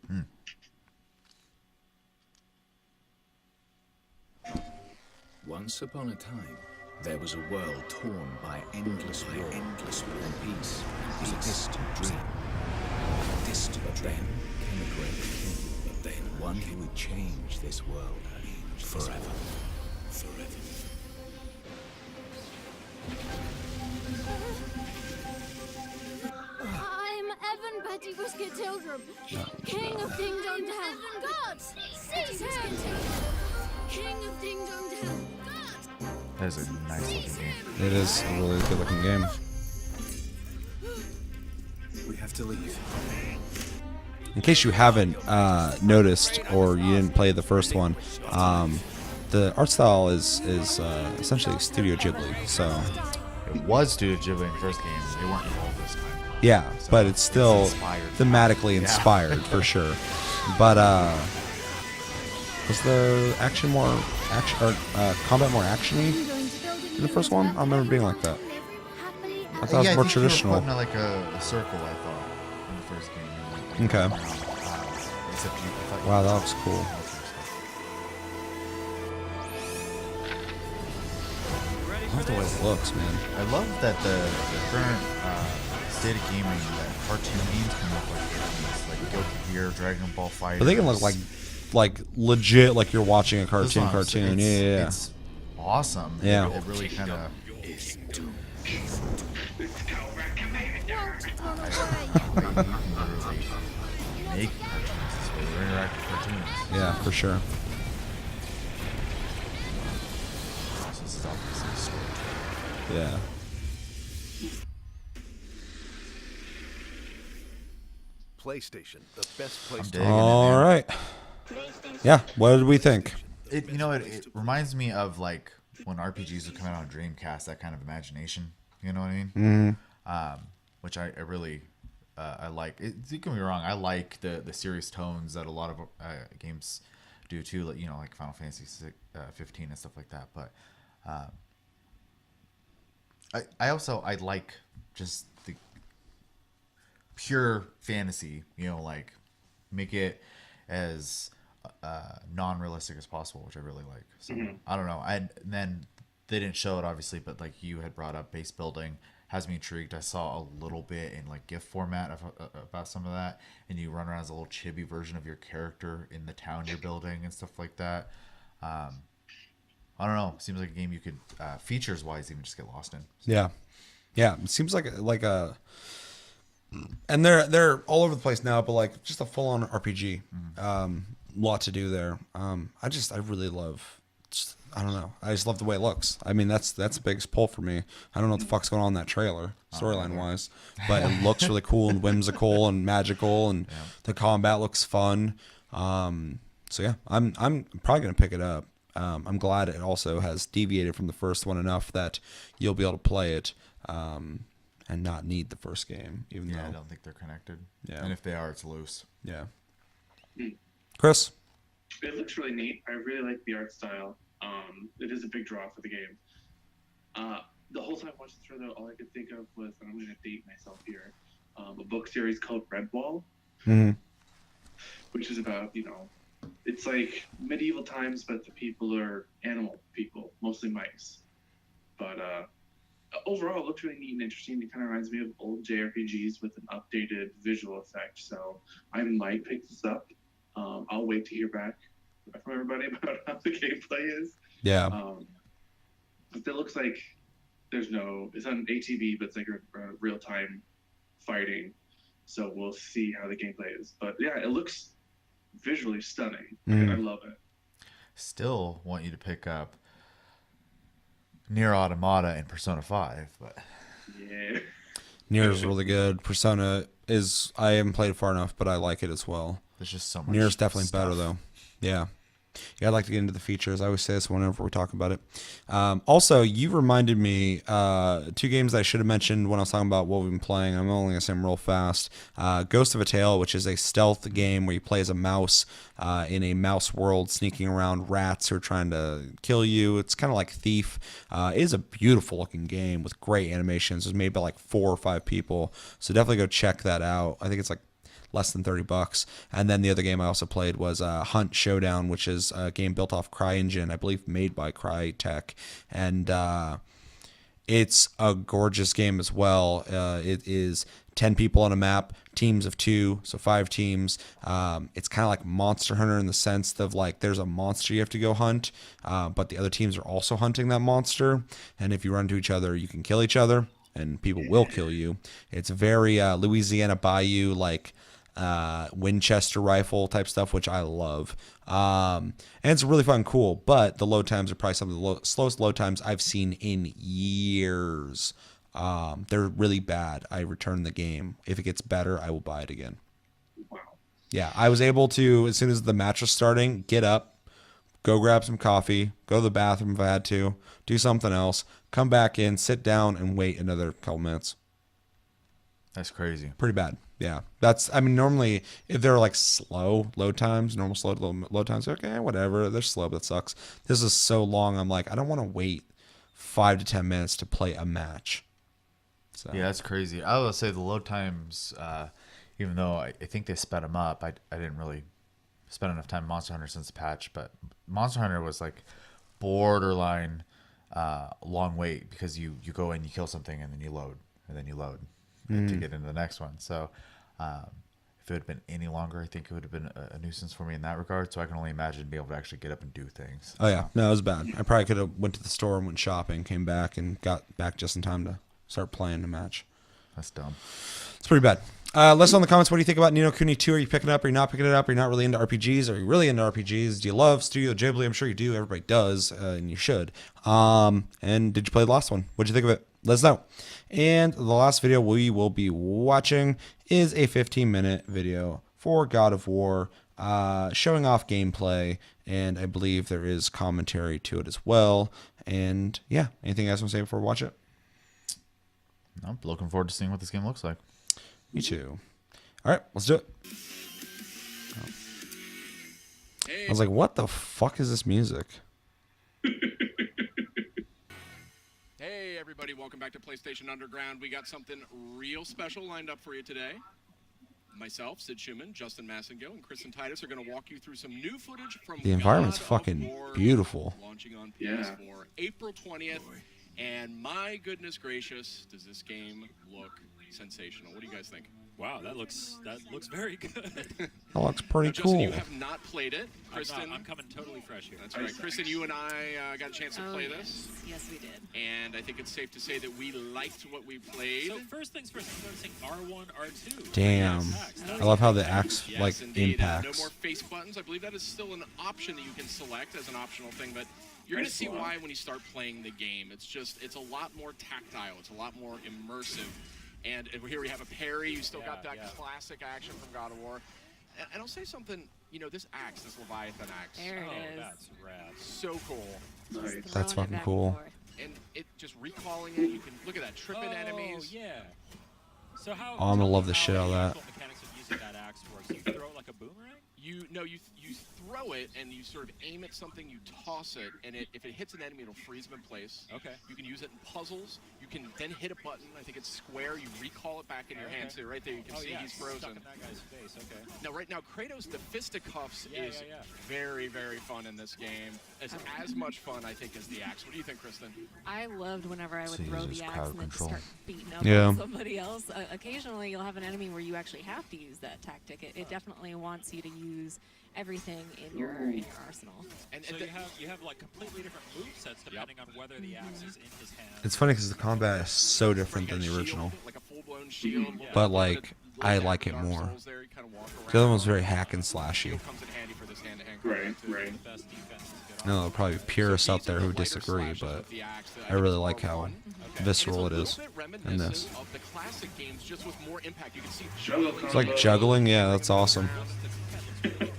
Once upon a time, there was a world torn by endless war, and peace was a distant dream. But then came a great king, one who would change this world forever. I'm Evan Betty Whiskey Tildrum, King of Ding Dong Dell. God, seize him! King of Ding Dong Dell. That is a nice looking game. It is a really good looking game. We have to leave. In case you haven't noticed or you didn't play the first one, the art style is essentially Studio Ghibli. So It was Studio Ghibli in the first game. They weren't involved this time. yeah, So but it's still inspired. thematically inspired for sure. But was the action more action or combat more actiony in the first one? I remember being like that. I thought it was more I think you were traditional. put in like a circle, I thought, in the first game. And, Okay. except you, I thought you Wow, could that looks cool. I love the way it looks, man. I love that the current state of gaming, that cartoon games can look like animes, like Guilty Gear, Dragon Ball Fighter. But they can look like legit, like you're watching a cartoon. It's Yeah. It's awesome. Yeah. It really kind of. Make cartoons this way. They're interactive cartoons. Yeah, for sure. This is obviously a story. Yeah. PlayStation, the best place I'm to digging it, All man. right. Yeah. What did we think? It reminds me of like when RPGs would come out on Dreamcast, that kind of imagination. You know what I mean? Which I really I like. Don't get me wrong, I like the serious tones that a lot of games do too. Like, like Final Fantasy 15 and stuff like that. But I like just the pure fantasy. Like make it as non-realistic as possible, which I really like. So I don't know. And then they didn't show it obviously, but like you had brought up, base building has me intrigued. I saw a little bit in like GIF format about some of that, and you run around as a little chibi version of your character in the town you're building and stuff like that. I don't know. Seems like a game you could features wise even just get lost in. Yeah. It seems like a, and they're all over the place now, but like just a full on RPG. Lot to do there. I really love. I don't know. I just love the way it looks. I mean, that's the biggest pull for me. I don't know what the fuck's going on in that trailer, storyline wise, but it looks really cool and whimsical and magical, and the combat looks fun. So yeah, I'm probably gonna pick it up. I'm glad it also has deviated from the first one enough that you'll be able to play it and not need the first game, even though I don't think they're connected. Yeah. And if they are, it's loose. Yeah. Chris? It looks really neat. I really like the art style. It is a big draw for the game. The whole time watching the trailer, all I could think of was, and I'm going to date myself here, a book series called Redwall, which is about, it's like medieval times, but the people are animal people, mostly mice. But overall, it looks really neat and interesting. It kind of reminds me of old JRPGs with an updated visual effect. So I might pick this up. I'll wait to hear back from everybody about how the gameplay is. Yeah. But it looks like it's on ATV, but it's like a real-time fighting. So we'll see how the gameplay is. But yeah, it looks visually stunning. I love it. Still want you to pick up Nier Automata and Persona 5, but Yeah. Nier is really good. Persona is, I haven't played it far enough, but I like it as well. there's just so much. Nier is definitely stuff. better though. Yeah. Yeah, I'd like to get into the features. I always say this whenever we talk about it. Also, you reminded me 2 games that I should have mentioned when I was talking about what we've been playing. I'm only going to say them real fast. Ghost of a Tale, which is a stealth game where you play as a mouse in a mouse world, sneaking around rats who are trying to kill you. It's kind of like Thief. It is a beautiful looking game with great animations. It was made by like 4 or 5 people. So definitely go check that out. I think it's like less than $30. And then the other game I also played was Hunt Showdown, which is a game built off CryEngine, I believe made by Crytek. And it's a gorgeous game as well. It is 10 people on a map, teams of 2, so 5 teams. It's kind of like Monster Hunter in the sense of like there's a monster you have to go hunt, but the other teams are also hunting that monster. And if you run into each other, you can kill each other, and people will kill you. It's very Louisiana Bayou, like Winchester rifle type stuff, which I love. And it's really fun and cool, but the load times are probably some of the slowest load times I've seen in years. They're really bad. I return the game. If it gets better, I will buy it again. Wow. Yeah, I was able to, as soon as the match was starting, get up, go grab some coffee, go to the bathroom if I had to, do something else, come back in, sit down, and wait another couple minutes. That's crazy. Pretty bad. Yeah. Normally, if they're like slow load times, normal slow load times, okay, whatever. They're slow, but it sucks. This is so long. I'm like, I don't want to wait 5 to 10 minutes to play a match. So. Yeah, that's crazy. I would say the load times, even though I think they sped them up, I didn't really spend enough time in Monster Hunter since the patch, but Monster Hunter was like borderline long wait because you go in, you kill something, and then you load, and then you load to get into the next one. So if it had been any longer, I think it would have been a nuisance for me in that regard. So I can only imagine being able to actually get up and do things. Oh yeah, no, it was bad. I probably could have went to the store and went shopping, came back, and got back just in time to start playing the match. That's dumb. It's pretty bad. Let us know in the comments, what do you think about Ni no Kuni 2? Are you picking it up? Are you not picking it up? Are you not really into RPGs? Are you really into RPGs? Do you love Studio Ghibli? I'm sure you do. Everybody does, and you should. And did you play the last one? What'd you think of it? Let us know. And the last video we will be watching is a 15-minute video for God of War, showing off gameplay, and I believe there is commentary to it as well. And yeah, anything you guys want to say before we watch it? I'm looking forward to seeing what this game looks like. Me too. All right, let's do it. I was like, what the fuck is this music? Hey everybody, welcome back to PlayStation Underground. We got something real special lined up for you today. Myself, Sid Schumann, Justin Massengill, and Chris and Titus are going to walk you through some new footage from The environment's God of fucking War, beautiful. launching on PS4 April 20th. And my goodness gracious, does this game look sensational? What do you guys think? Wow, that looks very good. That looks pretty Now, Justin, cool. you have not played it. Kristen, I'm coming totally fresh here. That's right. Kristen, you and I got a chance to play this. Yes, we did. And I think it's safe to say that we liked what we played. So first things first, I'm noticing R1, R2. Damn. I love how the axe Yes, like indeed. No impacts. more face buttons. I believe that is still an option that you can select as an optional thing, but you're going to see why when you start playing the game. It's a lot more tactile. It's a lot more immersive. And here we have a parry. You still got that classic action from God of War. And I'll say something, this axe, this Leviathan axe. There it is. That's rad. So cool. Nice. That's Throwing it fucking back cool. and forth. And it just recalling it, you can look at that, tripping enemies. Yeah. So how? Oh, I'm gonna love the shit out of that. How the mechanics of using that axe works? You throw it like a boomerang? You throw it and you sort of aim at something, you toss it, and if it hits an enemy, it'll freeze them in place. Okay. You can use it in puzzles. You can then hit a button. I think it's square. You recall it back in your hand. So right there, you can see he's frozen. Stuck in that guy's face. Okay. Now, right now, Kratos, the fisticuffs is very, very fun in this game. It's as much fun, I think, as the axe. What do you think, Kristen? I loved whenever I would So you throw just the axe crowd and then just control. start beating up Yeah. on somebody else. Occasionally, you'll have an enemy where you actually have to use that tactic. It definitely wants you to use everything in your arsenal. And So you have like completely different move sets depending on whether the axe is in his hand. It's funny because the combat is so different than the original, Like a full-blown shield. but like I like it more. The other one's very hack and slashy. Comes in handy for this hand-to-hand Right, combat, too. right. The best defense to get I know there'll probably be purists out there who disagree, but I really like how visceral it is in this. Of the classic games, just with more impact. You can see It's like juggling. Yeah, that's awesome.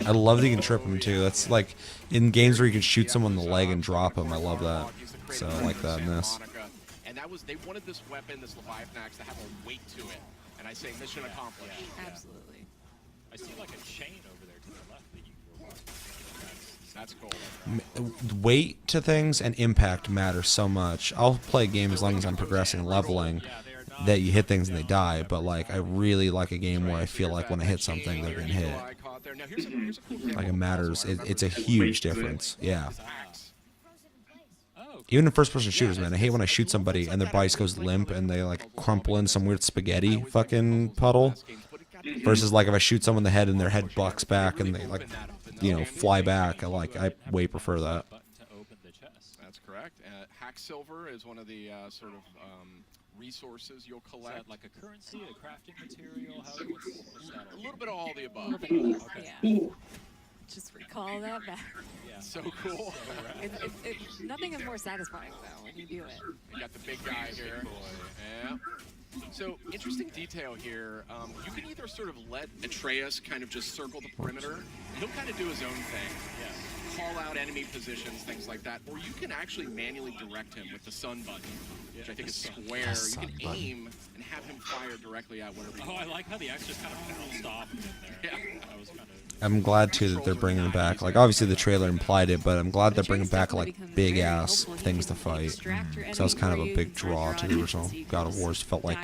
I love that you can trip him too. That's like in games where you can shoot someone in the leg and drop him. I love that. So I like that in this. And that was, they wanted this weapon, this Leviathan axe, to have a weight to it. And I say mission accomplished. Absolutely. I see like a chain over there to the left that you can go up. That's cool. Weight to things and impact matter so much. I'll play a game as long as I'm progressing and leveling, that you hit things and they die, but like I really like a game where I feel like when I hit something they're gonna hit. Like it matters. It's a huge difference. Yeah. Even in first person shooters, man, I hate when I shoot somebody and their body just goes limp and they like crumple in some weird spaghetti fucking puddle. Versus like if I shoot someone in the head and their head bucks back and they like, you know, fly back. I way prefer that. That's correct. Hack silver is one of the sort of resources you'll Is collect. that like a currency, a crafting material? What's that? A little bit of all the above. A little bit of both, yeah. Just recall that back. Yeah. So cool. Nothing is more satisfying though when you do it. You got the big guy here. Yeah. So, interesting detail here. You can either sort of let Atreus kind of just circle the perimeter. He'll kind of do his own thing. Yeah. Call out enemy positions, things like that. Or you can actually manually direct him with the sun button, which I think is square. You can aim and have him fire directly at whatever you Oh, want. I like how the axe just kind of bounced off in there. Yeah. That was kind of. I'm glad too that they're bringing it back. Like obviously the trailer implied it, but I'm glad they're bringing back like big ass things to fight. So that was kind of a big draw to the original God of War. It felt like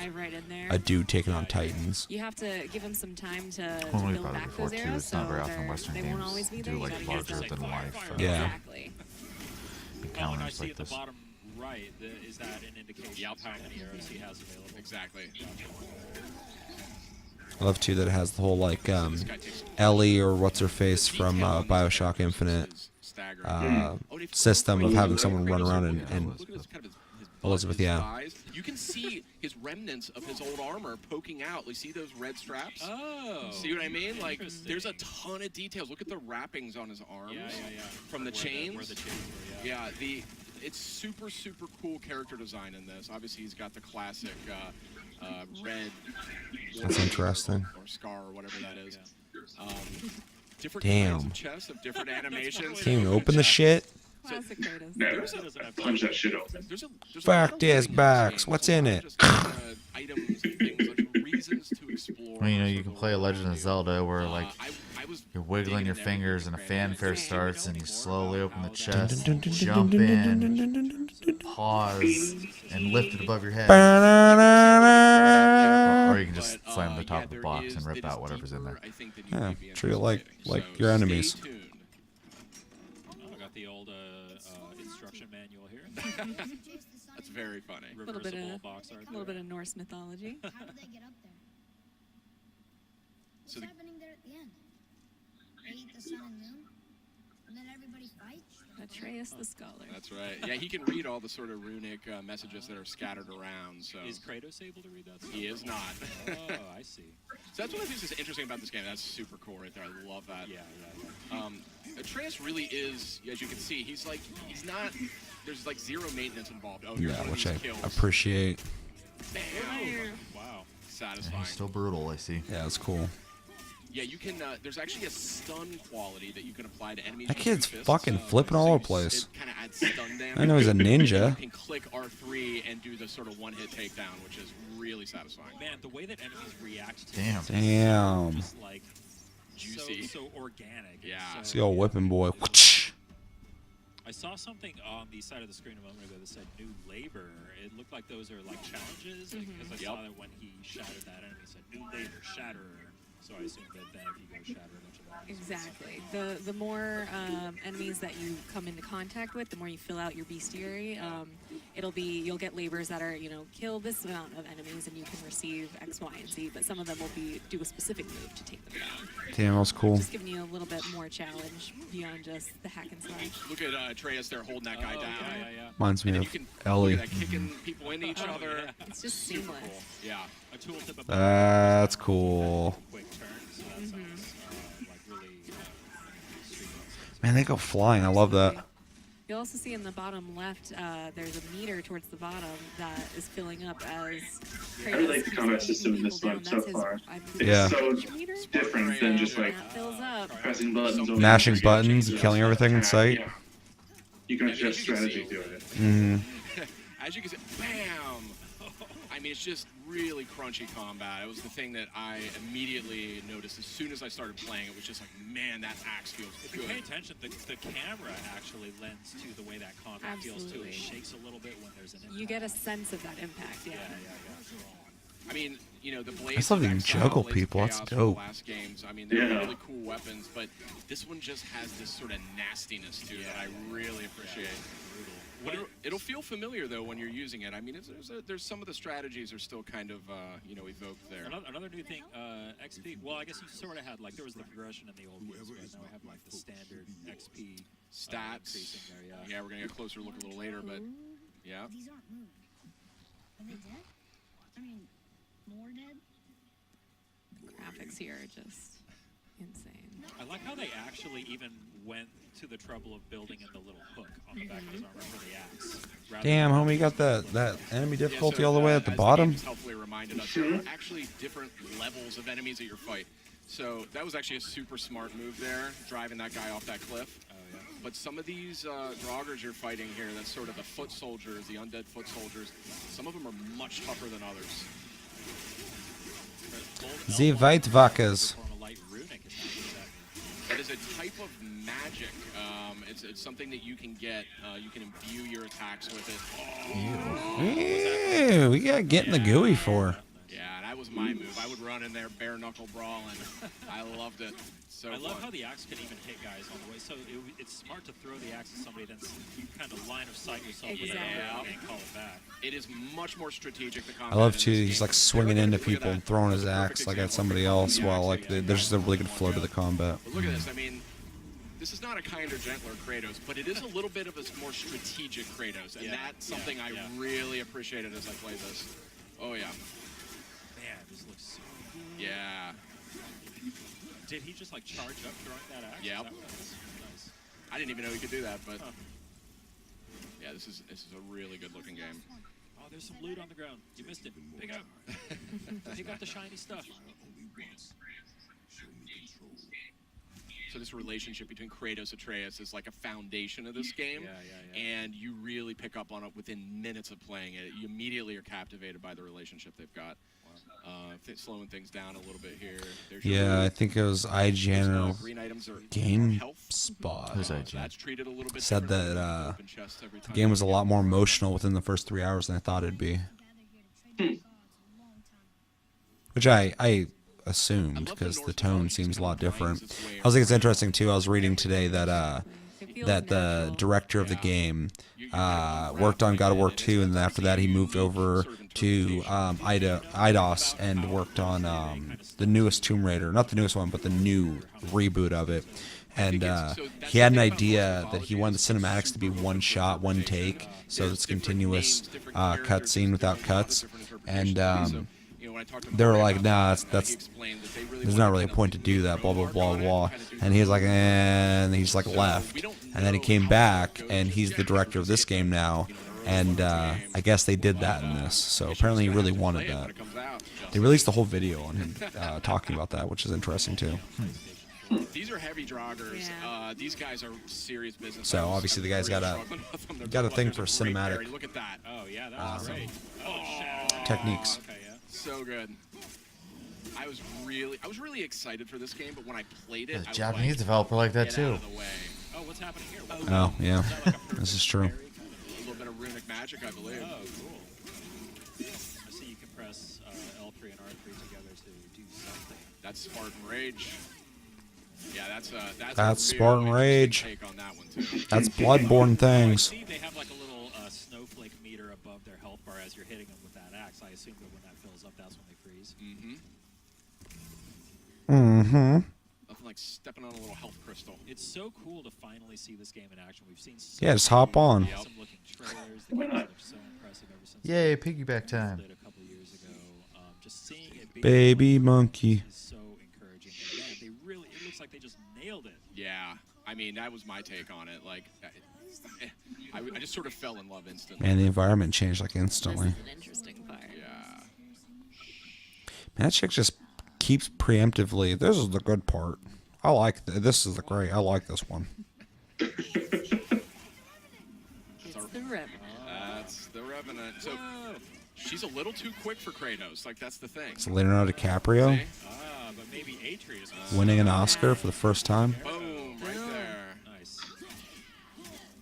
a dude taking on Titans. You have to give them some time to Well, we've build had it back before those too. eras, It's not so very often Western they won't always games be do there. like You gotta use larger them. than life Yeah. Exactly. Well, when I encounters see like at the this. bottom right, is that an indication of how many arrows he has available? Exactly. I love too that it has the whole like Ellie or what's her face from BioShock Infinite system of having someone run around and Elizabeth, yeah. You can see his remnants of his old armor poking out. You see those red straps? Oh. See what I mean? Like, there's a ton of details. Look at the wrappings on his arms. Yeah. From the chains. Where the chains were, yeah. Yeah, it's super, super cool character design in this. Obviously, he's got the classic red. That's interesting. Or scar or whatever that is. Different Damn. kinds of chests of different animations. Can't even open the shit. Classic Kratos. Never. Punch that shit open. There's a Back lot of this ways backs. to What's in it? just items and things, like reasons to explore. Well, you know, you can play a Legend of Zelda where like I was you're wiggling your digging in fingers and a everything. fanfare starts and you slowly open the chest, Dun, dun, dun, jump dun, dun, dun, in, dun, dun, dun, dun. pause, and lift it above your head. Ba-da-da-da. Or you can just But, slam the top yeah, of the there box is- and it rip is out whatever's in deeper, there. I think, than Yeah, you'd be treat it like anticipating. So your stay enemies. tuned. Oh, I got the old instruction manual here. That's very funny. Little bit Reversible of- box art. A little bit of Norse mythology. How did they get up there? What's So the- happening there at the end? They eat the sun and moon, and then everybody fights. Atreus the Scholar. That's right. Yeah, he can read all the sort of runic messages that are scattered around. So Is Kratos able to read that stuff? he is not. Oh, I see. So that's one of the things that's interesting about this game. That's super cool right there. I love that. Yeah. Atreus really is, as you can see, he's not. There's like zero maintenance involved. Oh, Yeah, here's one of which these I kills. appreciate. Bam. Wow. And Satisfying. he's still brutal, I see. Yeah, it's cool. Yeah, you can. There's actually a stun quality that you can apply to enemies. That with kid's two fists. fucking flipping all over the place. It kind of adds stun damage. I know he's a ninja. You can click R3 and do the sort of one-hit takedown, which is really satisfying. Man, the way that enemies react to Damn. this is Damn. just like Juicy. so organic. Yeah. So, See old whipping boy. I I saw something on the side of the screen a moment ago that said new labor. It looked like those are like challenges because I saw that when he shattered that enemy, it said new labor, shatterer. So I assume that then if you go shatter a bunch of enemies. Exactly. The more enemies that you come into contact with, the more you fill out your bestiary. You'll get labors that are, kill this amount of enemies and you can receive X, Y, and Z. But some of them will do a specific move to take them down. Damn, that was cool. Just giving you a little bit more challenge beyond just the hack and slash. Look at Atreus there holding that guy down. Yeah. Reminds me And of then you can Ellie. look at that, kicking people into each other. It's just Super seamless. cool. Yeah. A tooltip about That's cool. quick turns. So that sounds like really streamlined. Man, they go flying. I love that. You'll also see in the bottom left, there's a meter towards the bottom that is filling up as. I really like the combat system in this one so far. It's so different than just like pressing buttons over Mashing and over buttons, again. killing everything in sight. Yeah. You can actually have strategy doing it. Mm-hmm. As you can see, bam! I mean, it's just really crunchy combat. It was the thing that I immediately noticed as soon as I started playing. It was just like, man, that axe feels If good. you pay attention, the camera actually lends to the way that combat feels too. Absolutely. It shakes a little bit when there's an impact. You get a sense of that impact, yeah. I mean, the blades. I just love that you can Exile, juggle Blades of people. That's Chaos from dope. The last games. I mean, they're really cool weapons, but this one just has this sort of nastiness to it that I really appreciate. It'll feel familiar though when you're using it. I mean, there's some of the strategies are still kind of evoked there. Another new thing, XP. Well, I guess you sort of had like there was the progression in the old games, but now we have like the standard XP stats. Increasing there, Yeah, we're gonna get a closer look a little later, but yeah. These aren't moved. Are they dead? I mean, more dead? Graphics here are just insane. I like how they actually even went to the trouble of building in the little hook on the back of his armor for the axe. Damn, homie, you got that enemy difficulty all the way at the as bottom. Games helpfully reminded us, there are actually different levels of enemies at your fight. So that was actually a super smart move there, driving that guy off that cliff. Oh, yeah. But some of these Draugrs you're fighting here, that's sort of the foot soldiers, the undead foot soldiers, some of them are much tougher than others. The Weitwackers. It is a type of magic. It's something that you can get. You can imbue your attacks with it. Ew, we got getting the gooey for. Yeah, that was my move. I would run in there bare knuckle brawling. I loved it. So I love how the axe can even hit guys on the way. So it's smart to throw the axe at somebody, then you kind of line of sight yourself with it and call it back. It is much more strategic. The I love too. He's like swinging into people and throwing his axe like at somebody else, while like there's just a really good flow to the combat. But look at this. I mean, this is not a kinder, gentler Kratos, but it is a little bit of a more strategic Kratos, and that's something I really appreciated as I played this. Oh yeah. Man, this looks so good. Yeah. Did he just like charge up throwing that axe? Yeah. Nice. I didn't even know he could do that, but yeah, this is a really good looking game. Oh, there's some loot on the ground. You missed it. Pick up. Pick up the shiny stuff. So this relationship between Kratos and Atreus is like a foundation of this game, and you really pick up on it within minutes of playing it. You immediately are captivated by the relationship they've got. Slowing things down a little bit here. Yeah, I think it was IGN or GameSpot said that the game was a lot more emotional within the first 3 hours than I thought it'd be. Which I assumed, because the tone seems a lot different. I think it's interesting too. I was reading today that the director of the game worked on God of War 2, and then after that he moved over to Eidos and worked on the newest Tomb Raider, not the newest one, but the new reboot of it. And he had an idea that he wanted the cinematics to be one shot, one take, so it's continuous cutscene without cuts. And they were like, nah, that's there's not really a point to do that, blah, blah, blah, blah. And he was like, and he's like left. And then he came back, and he's the director of this game now. And I guess they did that in this. So apparently he really wanted that. They released a whole video on him talking about that, which is interesting too. These are heavy Draugrs. These guys are serious business. So obviously the guy's got a thing for cinematic. Look at that. Oh yeah, that was great. Techniques. Okay, yeah. So good. I was really excited for this game, but when I played it, There's a Japanese developer like that get too. out of the way. Oh, what's happening here? Oh, yeah. This is true. A little bit of runic magic, I believe. Oh, cool. I see you can press L3 and R3 together to do something. That's Spartan Rage. Yeah, that's That's a real Spartan interesting Rage. take on that one too. That's Bloodborne I things. see they have like a little snowflake meter above their health bar as you're hitting them with that axe. I assume that when that fills up, that's when they freeze. Nothing like stepping on a little health crystal. It's so cool to finally see this game in action. We've seen so Yeah, just hop on. many awesome-looking trailers. The game looks so impressive ever since Yay, they piggyback time. did a couple years ago. Just seeing it being Baby monkey. is so encouraging. And man, they really, it looks like they just nailed it. Yeah, I mean that was my take on it. Like, I just sort of fell in love instantly. Man, the environment changed like instantly. This is an interesting part. Yeah. Man, that chick just keeps preemptively. This is the good part. I like this. Is the great. I like this one. It's the Revenant. That's the Revenant. So she's a little too quick for Kratos. Like that's the thing. It's Leonardo DiCaprio See? But maybe Atreus. winning an Oscar for the first time. Boom, right there. Nice.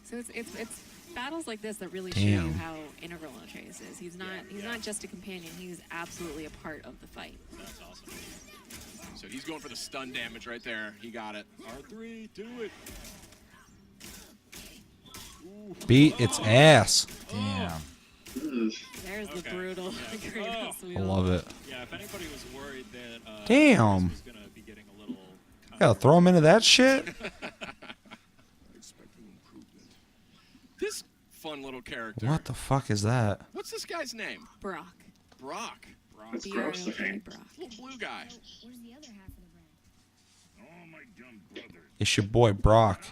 So it's battles like this that really Damn. show how integral Atreus is. He's not just a companion. He's absolutely a part of the fight. That's awesome. So he's going for the stun damage right there. He got it. R3, do it. Beat its ass. Damn. There's the Okay. brutal Kratos I wheel. love it. Yeah, if anybody was worried that Damn. was gonna be getting a little Gotta throw him into that shit. This fun little character. What the fuck is that? What's this guy's name? Brock. Brock. That's gross looking. Brock. Little blue guy. Where's the other half of the brand? It's your boy Brock.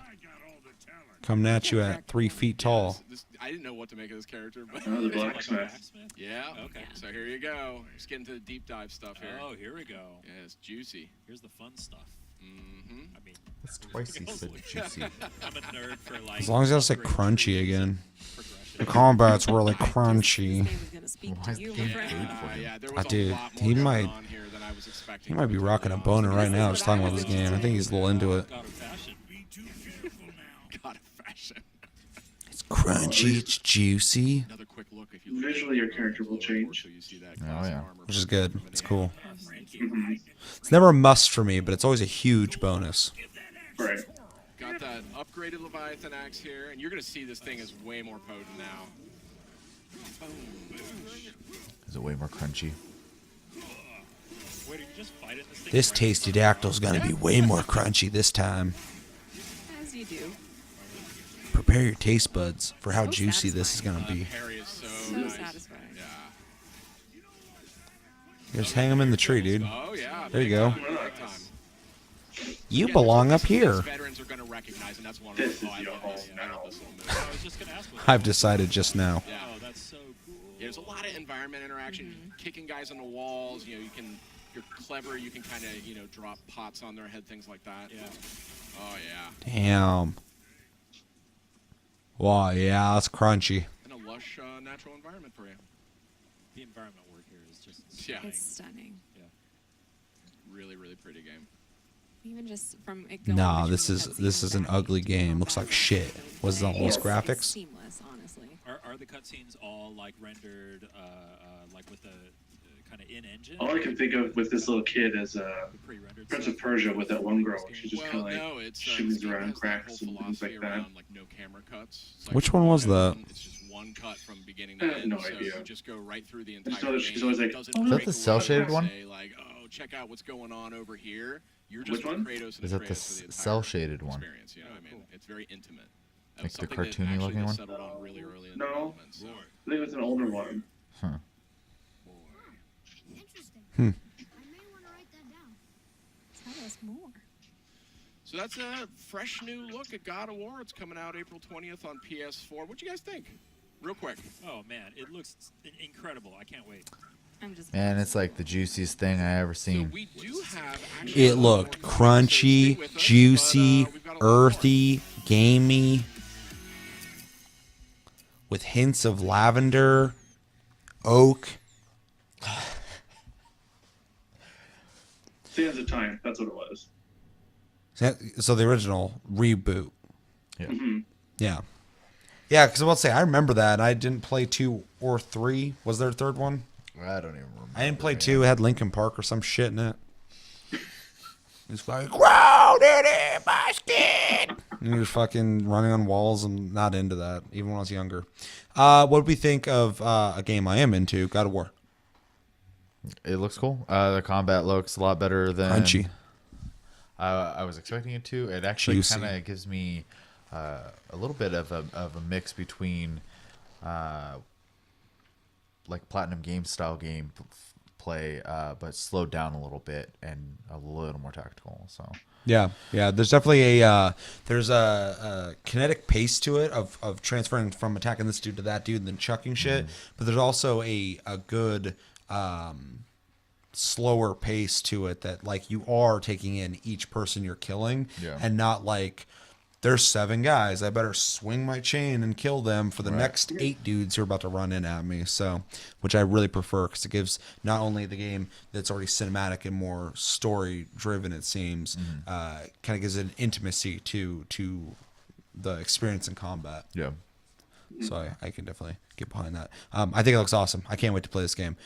Coming at you at 3 feet tall. I didn't know what to make of this character, but Oh, the blacksmith. yeah. Okay. So here you go. Just getting to the deep dive stuff here. Oh, here we go. Yeah, it's juicy. Here's the fun stuff. Mm-hmm. I mean, That's twice he said juicy. I'm a nerd for like. As long as I say crunchy again. The combat's really crunchy. This game is gonna speak Why to is you, the my game friend. paid for him? Yeah, there was Dude, a lot he more going might- on here than I was expecting. He might be rocking a boner right now just talking about this game. I think he's a little into it. God of fashion. God of fashion. It's crunchy, it's juicy, Another quick look if you look Visually, your at character will change. So you see that Oh, classic yeah. armor which is from good. an It's cool. Mhm. It's never a must for me, but it's always a huge bonus. Right. Got that upgraded Leviathan axe here, and you're going to see this thing is way more potent now. Is it way more crunchy? Wait, are you just fighting this thing? This right tasty in front dactyl's gonna be way more crunchy this time. As you do. Prepare your taste buds for how So juicy this is gonna be. Parry is so, So nice. satisfying. Yeah. Just hang them in the tree, dude. Oh, yeah. There you big go. time, big time. You Yeah, belong there's up some things here. Veterans are going to recognize, and that's one of This them. is I your love home this. I now. love this little move. I was just gonna ask. What I've decided just now. Yeah. Oh, that's so cool. Yeah, there's a lot of environment interaction, kicking guys on the walls. You know, you're clever. You can kind of, drop pots on their head, things like that. Yeah. Oh yeah. Damn. Wow, yeah, that's crunchy. And a lush natural environment for you. The environment work here is just Yeah. stunning. It's stunning. Really, really pretty game. Even just from it going Nah, between this is cutscenes an back ugly into game. combat, Looks like shit. Was it all those it's graphics? seamless, honestly. Are the cutscenes all like rendered, like with the kind of in-engine? All I can think of with this little kid is The pre-rendered Prince stuff? of Persia with that one girl. She's just Well, kind of like no, it's shimmies this game around has that cracks whole and things philosophy like that. around, like, no camera cuts. It's like Which one was that? It's just one cut from beginning I to have end. no so idea. you just go right through the I entire just know that she's game. always like, It doesn't "Oh, Is that break the away cel-shaded and one? Say, like, oh, check out what's going on over here. You're just Which one? Kratos and Is that the Atreus for the entire cel-shaded one? experience. You know what I mean? It's very intimate. That Like was the something that cartoony actually looking was one? settled on really early in No. development, so. I think it was an older one. Huh. Interesting. Hmm. I may want to write that down. Tell us more. So that's a fresh new look at God of War. It's coming out April 20th on PS4. What'd you guys think? Real quick. Oh man, it looks incredible. I can't wait. I'm just. Man, it's like the juiciest thing I ever So seen. we do have actually It looked crunchy, Stay with us, juicy, but, we've got a lot more. earthy, gamey, with hints of lavender, oak. Sands of Time. That's what it was. So the original reboot. Yeah. Yeah. Yeah, because I will say, I remember that. I didn't play 2 or 3. Was there a third one? I don't even remember. I didn't play 2. It had Linkin Park or some shit in it. It's like, crowded in my skin. And you're fucking running on walls. I'm not into that, even when I was younger. What do we think of a game I am into, God of War? It looks cool. The combat looks a lot better than Crunchy. I was expecting it to. It actually Juicy. kind of gives me a little bit of a mix between like Platinum Games style game play, but slowed down a little bit and a little more tactical. So Yeah. There's definitely there's a kinetic pace to it of transferring from attacking this dude to that dude and then chucking shit. But there's also a good slower pace to it that like you are taking in each person you're killing, and not like there's 7 guys, I better swing my chain and kill them for the next 8 dudes who are about to run in at me. So, which I really prefer because it gives not only the game that's already cinematic and more story driven, it seems, kind of gives it an intimacy to the experience in combat. yeah. So I can definitely get behind that. I think it looks awesome. I can't wait to play this game.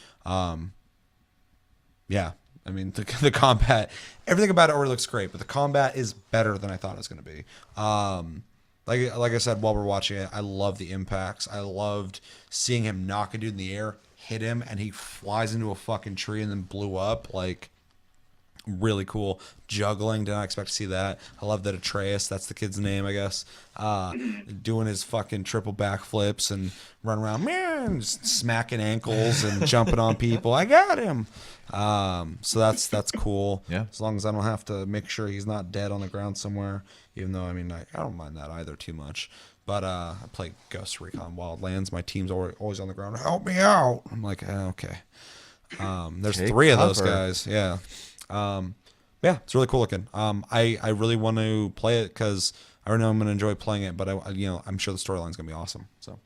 Yeah, I mean the combat, everything about it already looks great, but the combat is better than I thought it was going to be. Like I said while we're watching it, I love the impacts. I loved seeing him knock a dude in the air, hit him, and he flies into a fucking tree and then blew up. Like, really cool. Juggling, did not expect to see that. I love that Atreus, that's the kid's name, I guess, doing his fucking triple backflips and run around, man, just smacking ankles and jumping on people. I got him. So that's cool. Yeah. As long as I don't have to make sure he's not dead on the ground somewhere, even though, I mean, I don't mind that either too much. But I play Ghost Recon Wildlands. My team's always on the ground. Help me out. I'm like, okay. There's Take 3 of those cover. guys. Yeah. Yeah, it's really cool looking. I really want to play it because I already know I'm going to enjoy playing it, but I'm sure the storyline's going to be awesome. So,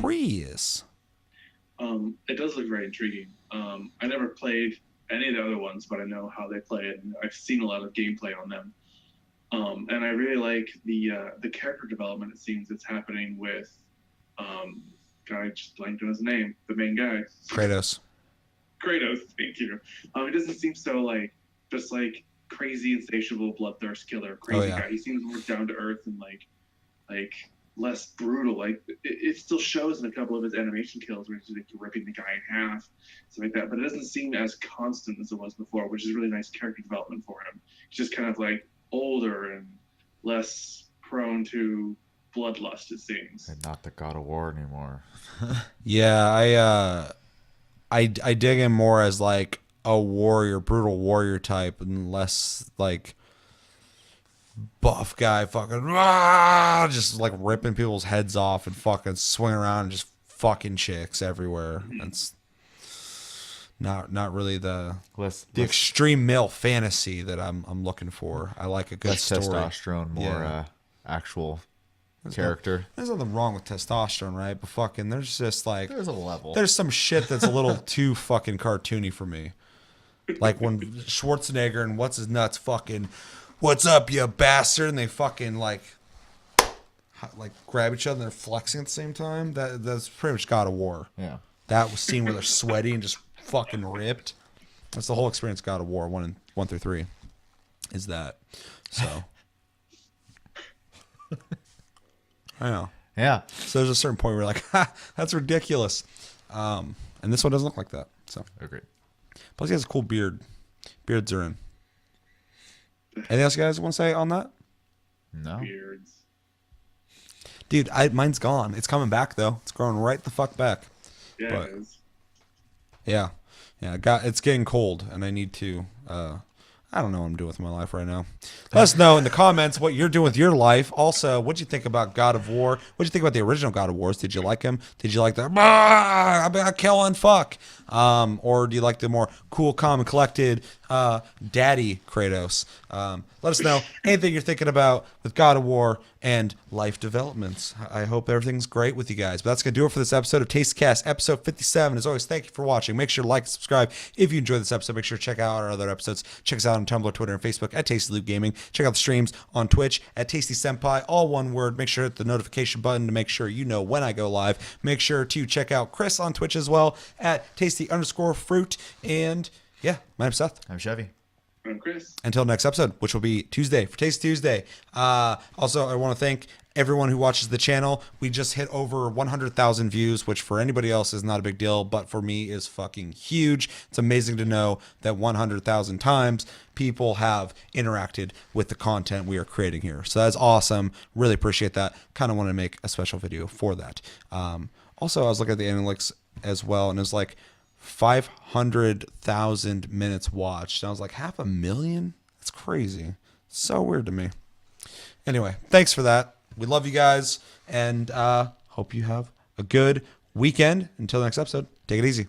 Chris. It does look very intriguing. I never played any of the other ones, but I know how they play it, and I've seen a lot of gameplay on them. And I really like the character development. It seems it's happening with I just blanked on his name, the main guy. Kratos, thank you. It doesn't seem so like just like crazy, insatiable, bloodthirst killer, crazy guy. He seems more down to earth and like less brutal. Like it still shows in a couple of his animation kills where he's like ripping the guy in half, stuff like that. But it doesn't seem as constant as it was before, which is really nice character development for him. He's just kind of like older and less prone to bloodlust, it seems. And not the God of War anymore. Yeah, I dig him more as like a warrior, brutal warrior type, and less like buff guy, fucking just like ripping people's heads off and fucking swinging around and just fucking chicks everywhere. That's not really the extreme male fantasy that I'm looking for. I like a good less story. testosterone, more actual character. There's nothing wrong with testosterone, right? But fucking, there's just like there's a level. There's some shit that's a little too fucking cartoony for me. Like when Schwarzenegger and what's his nuts fucking, what's up, you bastard, and they fucking like grab each other and they're flexing at the same time. That's pretty much God of War. Yeah. That was scene where they're sweaty and just fucking ripped. That's the whole experience. God of War 1 through 3 is that. So. I know. Yeah. So there's a certain point where you're like, ha, that's ridiculous. And this one doesn't look like that. So agreed. Plus he has a cool beard. Beards are in. Anything else you guys want to say on that? No. Beards. Dude, mine's gone. It's coming back though. It's growing right the fuck back. Yeah, it is. Yeah. It's getting cold, and I need to. I don't know what I'm doing with my life right now. Let us know in the comments what you're doing with your life. Also, what'd you think about God of War? What'd you think about the original God of Wars? Did you like him? Did you like the I'm gonna kill and fuck? Or do you like the more cool, calm, and collected Daddy Kratos. Let us know anything you're thinking about with God of War and life developments. I hope everything's great with you guys. But that's going to do it for this episode of TastyCast, episode 57. As always, thank you for watching. Make sure to like and subscribe. If you enjoyed this episode, make sure to check out our other episodes. Check us out on Tumblr, Twitter, and Facebook at Tasty Loop Gaming. Check out the streams on Twitch at Tasty Senpai, all one word. Make sure to hit the notification button to make sure you know when I go live. Make sure to check out Chris on Twitch as well at Tasty_fruit. And yeah, my name's Seth. I'm Chevy. I'm Chris. Until next episode, which will be Tuesday for Taste Tuesday. Also, I want to thank everyone who watches the channel. We just hit over 100,000 views, which for anybody else is not a big deal, but for me is fucking huge. It's amazing to know that 100,000 times people have interacted with the content we are creating here. So that's awesome. Really appreciate that. Kind of want to make a special video for that. Also, I was looking at the analytics as well, and it was like 500,000 minutes watched. And I was like, 500,000? That's crazy. So weird to me. Anyway, thanks for that. We love you guys, and hope you have a good weekend. Until the next episode, take it easy.